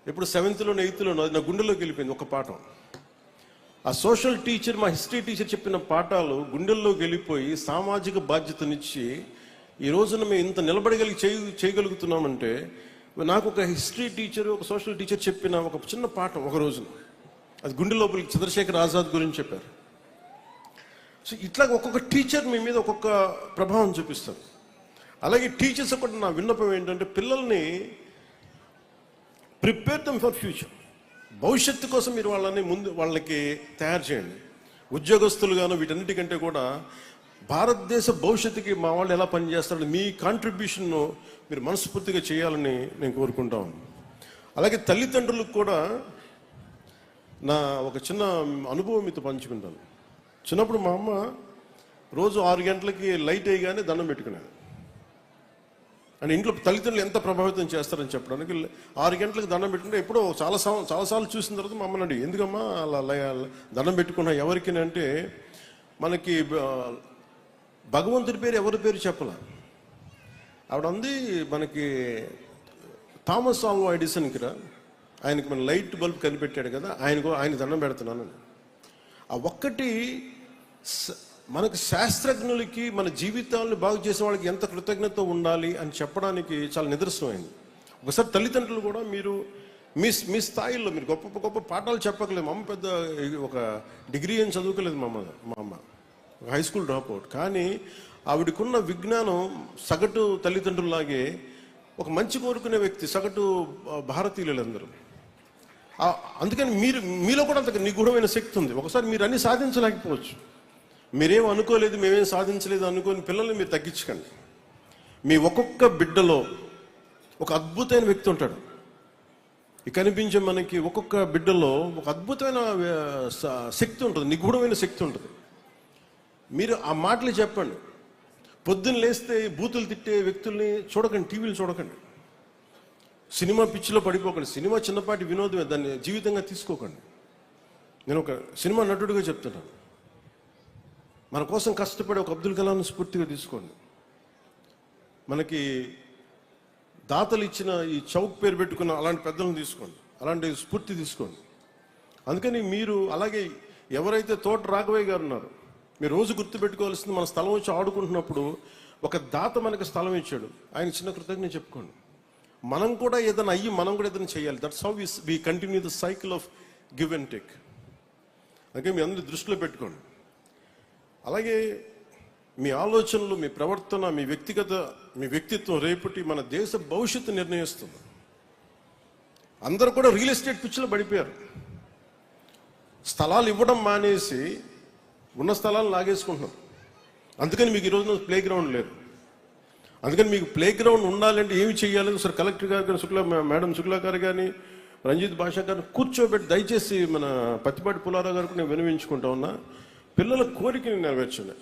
ఎప్పుడు 7th 8th అది నా గుండెలోకి వెళ్ళిపోయింది ఒక పాఠం. ఆ సోషల్ టీచర్ మా హిస్టరీ టీచర్ చెప్పిన పాఠాలు గుండెల్లోకి వెళ్ళిపోయి సామాజిక బాధ్యతనిచ్చి ఈ రోజున మేము ఇంత చేయగలుగుతున్నామంటే నాకు ఒక హిస్టరీ టీచర్ ఒక సోషల్ టీచర్ చెప్పిన ఒక చిన్న పాఠం ఒక రోజున అది గుండె లోపలికి చంద్రశేఖర్ ఆజాద్ గురించి చెప్పారు. సో ఇట్లా ఒక్కొక్క టీచర్ మీ మీద ఒక్కొక్క ప్రభావం చూపిస్తారు. అలాగే టీచర్స్ కూడా నా విన్నపం ఏంటంటే పిల్లల్ని ప్రిపేర్ దెమ్ ఫర్ ఫ్యూచర్, భవిష్యత్తు కోసం మీరు వాళ్ళకి తయారు చేయండి. ఉద్యోగస్తులుగాను వీటన్నిటికంటే కూడా భారతదేశ భవిష్యత్తుకి మా వాళ్ళు ఎలా పనిచేస్తారని మీ కాంట్రిబ్యూషన్ను మీరు మనస్ఫూర్తిగా చేయాలని నేను కోరుకుంటా ఉన్నాను. అలాగే తల్లిదండ్రులకు కూడా నా ఒక చిన్న అనుభవం మీతో పంచుకుంటాను. చిన్నప్పుడు మా అమ్మ రోజు 6 గంటలకి లైట్ వేయగానే దండం పెట్టుకునేది. అని ఇంట్లో తల్లిదండ్రులు ఎంత ప్రభావితం చేస్తారని చెప్పడానికి 6 గంటలకు దండం పెట్టుకుంటే ఎప్పుడో చాలాసార్లు చూసిన తర్వాత మా అమ్మని అడిగి ఎందుకమ్మా అలా దండం పెట్టుకున్నా ఎవరికి అంటే మనకి భగవంతుడి పేరు ఎవరి పేరు చెప్పాల. ఆవిడ అంది మనకి థామస్ ఆల్వా ఎడిసన్కి ఆయనకి మన లైట్ బల్బ్ కనిపెట్టాడు కదా ఆయన దండం పెడుతున్నాను. ఆ ఒక్కటి మనకు శాస్త్రజ్ఞులకి మన జీవితాలను బాగు చేసే వాళ్ళకి ఎంత కృతజ్ఞత ఉండాలి అని చెప్పడానికి చాలా నిదర్శనమైంది. ఒకసారి తల్లిదండ్రులు కూడా మీరు మీ స్థాయిలో మీరు గొప్ప గొప్ప పాఠాలు చెప్పకలేదు. మా అమ్మ పెద్ద ఒక డిగ్రీ ఏం చదువుకోలేదు. మా అమ్మ హై స్కూల్ డ్రాప్ అవుట్. కానీ ఆవిడకున్న విజ్ఞానం సగటు తల్లిదండ్రులాగే ఒక మంచి కోరుకునే వ్యక్తి సగటు భారతీయులందరూ. అందుకని మీలో కూడా అంత నిగూఢమైన శక్తి ఉంది. ఒకసారి మీరు అన్ని సాధించలేకపోవచ్చు, మీరేం అనుకోలేదు మేమేం సాధించలేదు అనుకోని పిల్లల్ని మీరు తగ్గించకండి. మీ ఒక్కొక్క బిడ్డలో ఒక అద్భుతమైన వ్యక్తి ఉంటాడు. ఈ కనిపించే మనకి ఒక్కొక్క బిడ్డలో ఒక అద్భుతమైన శక్తి ఉంటుంది, నిగూఢమైన శక్తి ఉంటుంది. మీరు ఆ మాటలు చెప్పండి. పొద్దున్న లేస్తే బూతులు తిట్టే వ్యక్తుల్ని చూడకండి, టీవీలు చూడకండి, సినిమా పిచ్చిలో పడిపోకండి. సినిమా చిన్నపాటి వినోదమే, దాన్ని జీవితంగా తీసుకోకండి. నేను ఒక సినిమా నటుడిగా చెప్తున్నాను. మన కోసం కష్టపడే ఒక అబ్దుల్ కలాంని స్ఫూర్తిగా తీసుకోండి. మనకి దాతలు ఇచ్చిన ఈ చౌక్ పేరు పెట్టుకున్న అలాంటి పెద్దలను తీసుకోండి, అలాంటి స్ఫూర్తి తీసుకోండి. అందుకని మీరు అలాగే ఎవరైతే తోట రాఘవయ్య గారు ఉన్నారో మీరు రోజు గుర్తుపెట్టుకోవాల్సింది మన స్థలం వచ్చి ఆడుకుంటున్నప్పుడు ఒక దాత మనకు స్థలం ఇచ్చాడు, ఆయన చిన్న కృతజ్ఞత చెప్పుకోండి. మనం కూడా ఏదైనా అయ్యి మనం కూడా ఏదైనా చేయాలి. That's how we continue the cycle of give and take. అందుకే మీ అందరి దృష్టిలో పెట్టుకోండి. అలాగే మీ ఆలోచనలు, మీ ప్రవర్తన, మీ వ్యక్తిత్వం రేపటి మన దేశ భవిష్యత్తు నిర్ణయిస్తుంది. అందరూ కూడా రియల్ ఎస్టేట్ పిచ్చిలో పడిపోయారు. స్థలాలు ఇవ్వడం మానేసి ఉన్న స్థలాలు లాగేసుకుంటున్నారు. అందుకని మీకు ఈరోజు ప్లే గ్రౌండ్ లేదు. అందుకని మీకు ప్లే గ్రౌండ్ ఉండాలంటే ఏమి చేయాలని సార్ కలెక్టర్ గారు కానీ మేడం శుక్లా గారు కానీ రంజిత్ భాషా గారిని కూర్చోబెట్టి దయచేసి మన పత్తిపాటి పుల్లారావు గారికి నేను వినవించుకుంటా ఉన్నా, పిల్లల కోరికని నెరవేర్చండి.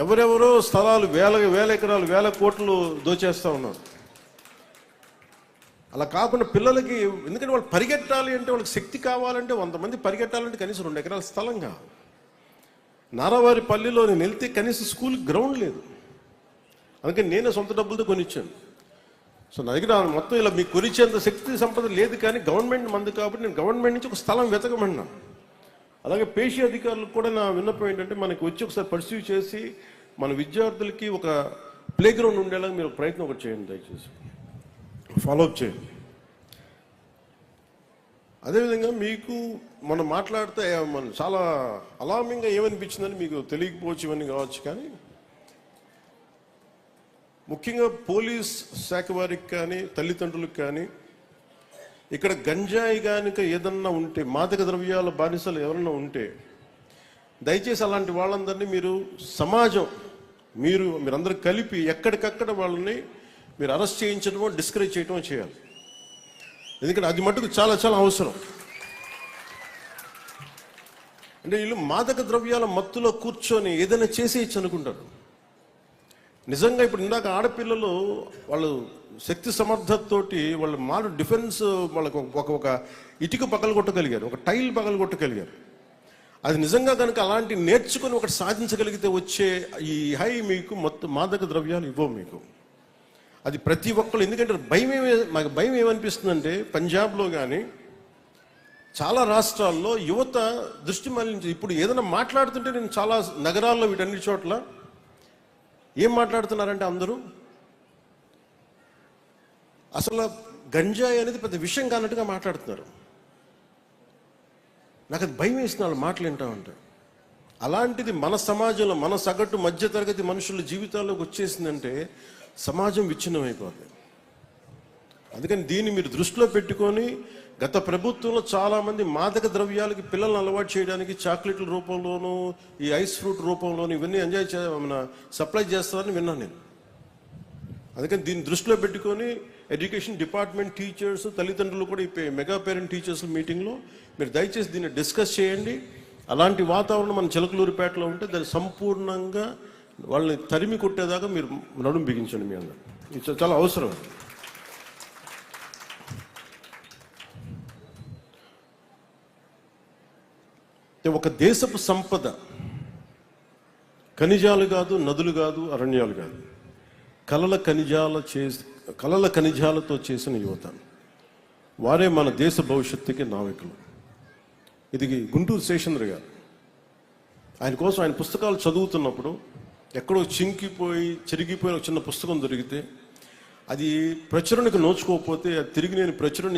ఎవరెవరో స్థలాలు వేల ఎకరాలు 1000 కోట్లు దోచేస్తూ ఉన్నారు. అలా కాకుండా పిల్లలకి, ఎందుకంటే వాళ్ళు పరిగెట్టాలి అంటే వాళ్ళకి శక్తి కావాలంటే 100 మంది పరిగెట్టాలంటే కనీసం 2 ఎకరాల స్థలం కావాలి. నారావారి పల్లిలో నేను వెళ్తే కనీసం స్కూల్ గ్రౌండ్ లేదు. అందుకని నేనే సొంత డబ్బులతో కొనిచ్చాను. సో నా దగ్గర మొత్తం ఇలా మీకు కొనిచ్చేంత శక్తి సంపద లేదు. కానీ గవర్నమెంట్ మంది కాబట్టి నేను గవర్నమెంట్ నుంచి ఒక స్థలం వెతకమన్నా. అలాగే పేషీ అధికారులకు కూడా నా విన్నపం ఏంటంటే మనకి వచ్చి ఒకసారి పర్సీవ్ చేసి మన విద్యార్థులకి ఒక ప్లే గ్రౌండ్ ఉండేలాగా మీరు ప్రయత్నం ఒకటి చేయండి, దయచేసి ఫాలోఅప్ చేయండి. అదేవిధంగా మీకు మనం మాట్లాడితే మనం చాలా అలామింగ్గా ఏమనిపించిందని మీకు తెలియకపోవచ్చు, ఇవన్నీ కావచ్చు. కానీ ముఖ్యంగా పోలీస్ శాఖ వారికి కానీ తల్లిదండ్రులకు కానీ ఇక్కడ గంజాయి కనుక ఏదన్నా ఉంటే, మాదక ద్రవ్యాల బానిసలు ఎవరన్నా ఉంటే దయచేసి అలాంటి వాళ్ళందరినీ మీరు సమాజం మీరందరూ కలిపి ఎక్కడికక్కడ వాళ్ళని మీరు అరెస్ట్ చేయించడమో డిస్కరేజ్ చేయడమో చేయాలి. ఎందుకంటే అది మటుకు చాలా చాలా అవసరం. అంటే వీళ్ళు మాదక ద్రవ్యాల మత్తులో కూర్చొని ఏదైనా చేసేయచ్చు అనుకుంటారు. నిజంగా ఇప్పుడు ఇందాక ఆడపిల్లలు వాళ్ళు శక్తి సమర్థతతోటి వాళ్ళు డిఫెన్స్ వాళ్ళకు ఒక ఇటుక పగలు కొట్టగలిగారు, ఒక టైల్ పగలు కొట్టగలిగారు. అది నిజంగా కనుక అలాంటి నేర్చుకుని ఒకటి సాధించగలిగితే వచ్చే ఈ హై మీకు మొత్తం మాదక ద్రవ్యాలు ఇవ్వవు మీకు. అది ప్రతి ఒక్కళ్ళు, ఎందుకంటే మాకు భయం ఏమనిపిస్తుందంటే పంజాబ్లో కానీ చాలా రాష్ట్రాల్లో యువత దృష్టి మళ్ళించి ఇప్పుడు ఏదైనా మాట్లాడుతుంటే నేను చాలా నగరాల్లో వీటన్ని చోట్ల ఏం మాట్లాడుతున్నారంటే అందరూ అసలు గంజాయి అనేది పెద్ద విషయం కానట్టుగా మాట్లాడుతున్నారు. నాకు అది భయం వేసిన వాళ్ళు మాటలు వింటామంటే. అలాంటిది మన సమాజంలో మన సగటు మధ్యతరగతి మనుషుల జీవితాల్లోకి వచ్చేసిందంటే సమాజం విచ్ఛిన్నం అయిపోతుంది. అందుకని దీన్ని మీరు దృష్టిలో పెట్టుకొని గత ప్రభుత్వంలో చాలామంది మాదక ద్రవ్యాలకి పిల్లల్ని అలవాటు చేయడానికి చాక్లెట్ల రూపంలోనూ ఈ ఐస్ ఫ్రూట్ రూపంలోనూ ఇవన్నీ సప్లై చేస్తారని విన్నాను నేను. అందుకని దీన్ని దృష్టిలో పెట్టుకొని ఎడ్యుకేషన్ డిపార్ట్మెంట్, టీచర్స్, తల్లిదండ్రులు కూడా ఈ మెగా పేరెంట్ టీచర్స్ మీటింగ్లో మీరు దయచేసి దీన్ని డిస్కస్ చేయండి. అలాంటి వాతావరణం మన చిలకలూరిపేటలో ఉంటే దాన్ని సంపూర్ణంగా వాళ్ళని తరిమి కొట్టేదాకా మీరు నడుము బిగించండి. మీ అందరూ ఇది చాలా అవసరం. ఒక దేశపు సంపద ఖనిజాలు కాదు, నదులు కాదు, అరణ్యాలు కాదు, కలల ఖనిజాలతో చేసిన యువత. వారే మన దేశ భవిష్యత్తుకి నావికులు. ఇది గుంటూరు శేషేంద్ర గారు. ఆయన కోసం ఆయన పుస్తకాలు చదువుతున్నప్పుడు ఎక్కడో చెరిగిపోయిన ఒక చిన్న పుస్తకం దొరికితే అది ప్రచురణకు నోచుకోకపోతే అది తిరిగి నేను ప్రచురణ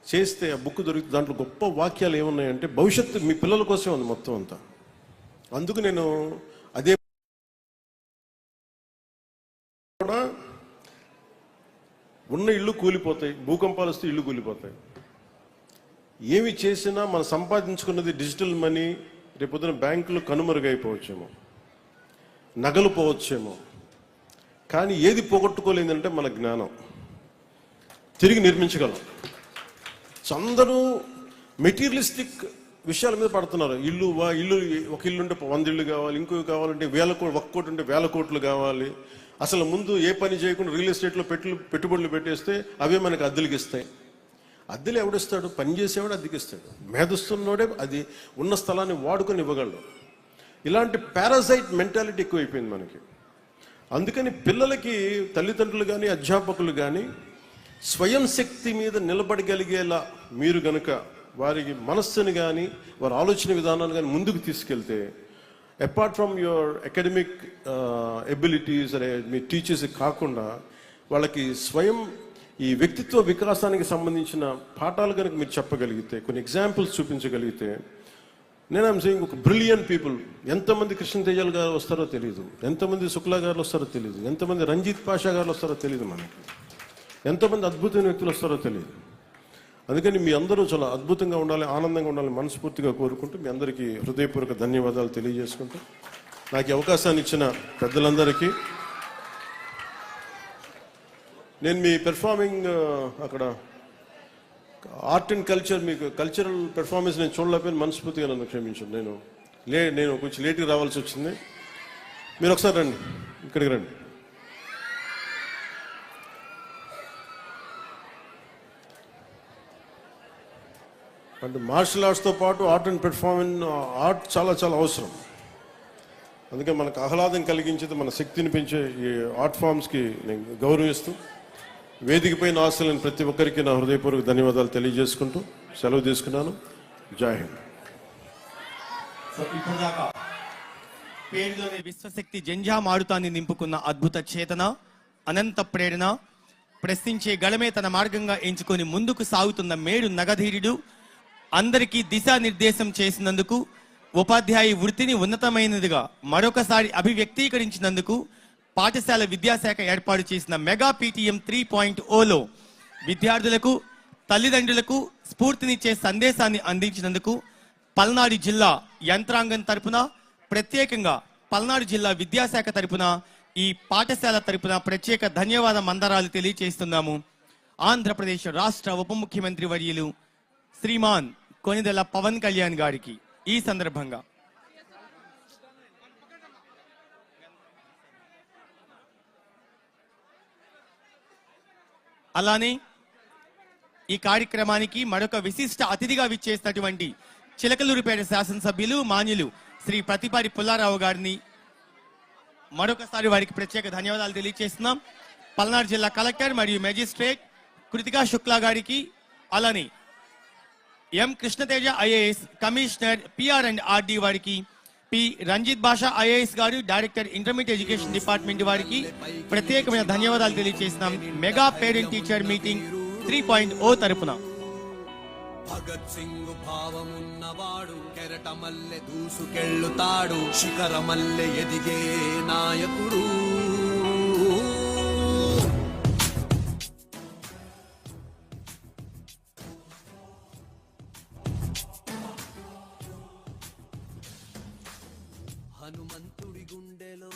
చేస్తే ఆ బుక్ దొరికితే దాంట్లో గొప్ప వాక్యాలు ఏమున్నాయంటే భవిష్యత్తు మీ పిల్లల కోసమే ఉంది మొత్తం అంతా. అందుకు నేను అదే కూడా ఉన్న ఇళ్ళు కూలిపోతాయి, భూకంపాలు వస్తే ఇళ్ళు కూలిపోతాయి. ఏమి చేసినా మనం సంపాదించుకున్నది డిజిటల్ మనీ రేపొద్దున బ్యాంకులు కనుమరుగైపోవచ్చేమో, నగలు పోవచ్చేమో, కానీ ఏది పోగొట్టుకోలేదంటే మన జ్ఞానం. తిరిగి నిర్మించగలం. అందరూ మెటీరియలిస్టిక్ విషయాల మీద పడుతున్నారు. ఒక ఇల్లు ఉంటే 100 ఇళ్ళు కావాలి, ఇంకొక కావాలంటే 1 కోటి ఉంటే 1000 కోట్లు కావాలి. అసలు ముందు ఏ పని చేయకుండా రియల్ ఎస్టేట్లో పెట్టుబడులు పెట్టేస్తే అవే మనకు అద్దెలకి ఇస్తాయి. అద్దెలు ఎవడిస్తాడు? పని చేసేవాడు అద్దెకిస్తాడు. మేధస్తున్నోడే అది ఉన్న స్థలాన్ని వాడుకొని ఇవ్వగలడు. ఇలాంటి పారాసైట్ మెంటాలిటీ ఎక్కువైపోయింది మనకి. అందుకని పిల్లలకి తల్లిదండ్రులు కానీ అధ్యాపకులు కానీ స్వయం శక్తి మీద నిలబడగలిగేలా మీరు గనుక వారికి మనస్సుని కానీ వారి ఆలోచన విధానాన్ని కానీ ముందుకు తీసుకెళ్తే apart from your academic abilities అనే మీ టీచర్స్ కాకుండా వాళ్ళకి స్వయం ఈ వ్యక్తిత్వ వికాసానికి సంబంధించిన పాఠాలు కనుక మీరు చెప్పగలిగితే, కొన్ని ఎగ్జాంపుల్స్ చూపించగలిగితే, నేను ఐమ్ సేయింగ్ ఒక బ్రిలియంట్ పీపుల్. ఎంతమంది కృష్ణ తేజాల్ గారు వస్తారో తెలియదు, ఎంతమంది శుక్లా గారు వస్తారో తెలియదు, ఎంతమంది రంజిత్ పాషా గారు వస్తారో తెలియదు, మనకి ఎంతమంది అద్భుతమైన వ్యక్తులు వస్తారో తెలియదు. అందుకని మీ అందరూ చాలా అద్భుతంగా ఉండాలి, ఆనందంగా ఉండాలి మనస్ఫూర్తిగా కోరుకుంటూ మీ అందరికీ హృదయపూర్వక ధన్యవాదాలు తెలియజేసుకుంటూ నాకు ఈ అవకాశాన్ని ఇచ్చిన పెద్దలందరికీ, నేను మీ పెర్ఫార్మింగ్ అక్కడ ఆర్ట్ అండ్ కల్చర్ మీకు కల్చరల్ పెర్ఫార్మెన్స్ నేను చూడలేకపోయిన మనస్ఫూర్తిగా నన్ను క్షమించండి. నేను కొంచెం లేట్గా రావాల్సి వచ్చింది. మీరు ఒకసారి రండి, ఇక్కడికి రండి. అంటే మార్షల్ ఆర్ట్స్తో పాటు ఆర్ట్ అండ్ పెర్ఫార్మెన్స్ ఆర్ట్ చాలా చాలా అవసరం. అందుకే మనకు ఆహ్లాదం కలిగించేది, మన శక్తిని పెంచే ఈ ఆర్ట్ ఫామ్స్కి నేను గౌరవిస్తూ వేదికపైన ఆశలను ప్రతి ఒక్కరికి నా హృదయపూర్వక ధన్యవాదాలు తెలియజేసుకుంటూ సెలవు తీసుకున్నాను. జై హింద్. పేరులోని విశ్వశక్తి జంజామారుతాన్ని నింపుకున్న అద్భుత చేతన, అనంత ప్రేరణ, ప్రశ్నించే గళమే తన మార్గంగా ఎంచుకొని ముందుకు సాగుతున్న మేడు నగధీరుడు, అందరికీ దిశానిర్దేశం చేసినందుకు, ఉపాధ్యాయ వృత్తిని ఉన్నతమైనదిగా మరొకసారి అభివ్యక్తీకరించినందుకు పాఠశాల విద్యాశాఖ ఏర్పాటు చేసిన మెగా PTM 3.0లో విద్యార్థులకు, తల్లిదండ్రులకు స్ఫూర్తినిచ్చే సందేశాన్ని అందించినందుకు పల్నాడు జిల్లా యంత్రాంగం తరపున, ప్రత్యేకంగా పల్నాడు జిల్లా విద్యాశాఖ తరపున, ఈ పాఠశాల తరపున ప్రత్యేక ధన్యవాద మందరాలు తెలియజేస్తున్నాము. ఆంధ్రప్రదేశ్ రాష్ట్ర ఉప ముఖ్యమంత్రి వర్యులు శ్రీమాన్ కొనిదెల పవన్ కళ్యాణ్ గారికి ఈ సందర్భంగా అలానే ఈ కార్యక్రమానికి మరొక విశిష్ట అతిథిగా విచ్చేసినటువంటి చిలకలూరిపేట శాసనసభ్యులు మాన్యులు శ్రీ ప్రతిపాటి పుల్లారావు గారిని మరొకసారి వారికి ప్రత్యేక ధన్యవాదాలు తెలియజేస్తున్నాం. పల్నాడు జిల్లా కలెక్టర్ మరియు మెజిస్ట్రేట్ కృతికా శుక్లా గారికి, అలానే M Krishnateja IAS commissioner PR and RD వారికి, పి రంజిత్ భాషా ఐఏఎస్ గారు డైరెక్టర్ ఇంటర్మీడియట్ ఎడ్యుకేషన్ డిపార్ట్మెంట్ వారికి ప్రత్యేకమైన ధన్యవాదాలు తెలియజేస్తున్నాం. మెగా పేరెంట్ టీచర్ మీటింగ్ 3.0 తరపున భగత్ సింగ్ భావమున్నవాడు కెరటమల్లె దూసుకెళ్ళుతాడు శిఖరమల్లె ఎదిగే నాయకుడు హనుమంతుడి గుండెలో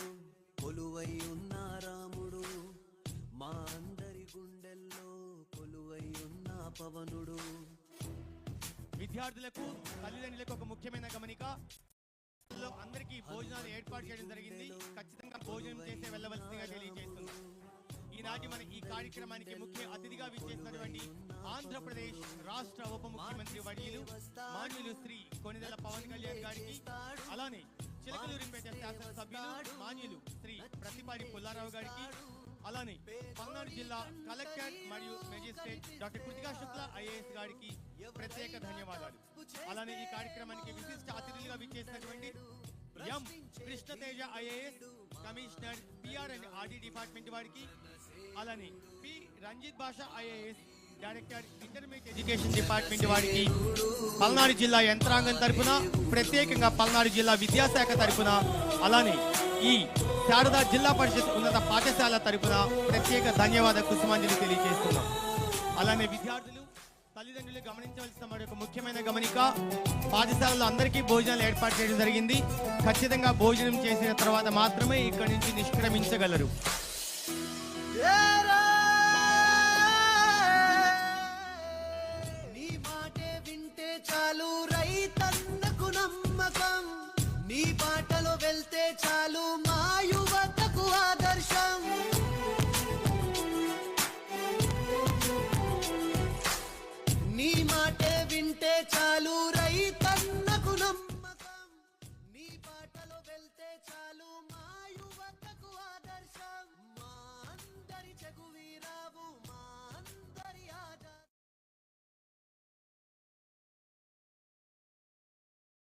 కొలువై ఉన్న రాముడు మా అందరి గుండెల్లో కొలువై ఉన్న పవనుడు. విద్యార్థులకు తల్లిదండ్రులకు ఒక ముఖ్యమైన గమనిక, అందరికీ భోజనాలు ఏర్పాటు చేయడం జరిగింది. ఖచ్చితంగా భోజనం చేసే వెళ్ళవలసిందిగా తెలియజేస్తున్నాం. ఈనాటి మన ఈ కార్యక్రమానికి ముఖ్య అతిథిగా విచ్చేసినటువంటి ఆంధ్రప్రదేశ్ రాష్ట్ర ఉప ముఖ్యమంత్రి వర్యులు మాన్యులు శ్రీ కొణిదెల పవన్ కళ్యాణ్ గారికి, అలానే చిలకలూరిపేట శాసనసభ్యులు మాన్యులు శ్రీ ప్రతిపాటి పుల్లారావు గారికి, అలానే పల్నాడు జిల్లా కలెక్టర్ మరియు magistrate doctor Kritika Shukla IAS గారికి ప్రత్యేక ధన్యవాదాలు. అలానే ఈ కార్యక్రమానికి విశిష్ట అతిథులుగా విచ్చేసినటువంటి M Krishnateja IAS commissioner PR and RD department వారికి, అలానే P Ranjith Basha IAS director intermediate education department వారికి, పల్నాడు జిల్లా యంత్రాంగం తరపున, ప్రత్యేకంగా పల్నాడు జిల్లా విద్యాశాఖ తరపున, అలానే ఈ శారదా జిల్లా పరిషత్ ఉన్నత పాఠశాల తరపున ప్రత్యేక ధన్యవాద కుసుమాంజలి తెలియజేస్తున్నాం. అలానే విద్యార్థులు తల్లిదండ్రులు గమనించవలసిన మరొక ముఖ్యమైన గమనిక, పాఠశాలలో అందరికీ భోజనాలు ఏర్పాటు చేయడం జరిగింది. ఖచ్చితంగా భోజనం చేసిన తర్వాత మాత్రమే ఇక్కడి నుంచి నిష్క్రమించగలరు. నీ మాటే వింటే చాలు రైతన్నకు నమ్మకం, నీ బాటలో వెళ్తే చాలు మా యువతకు ఆదర్శం. నీ మాటే వింటే చాలు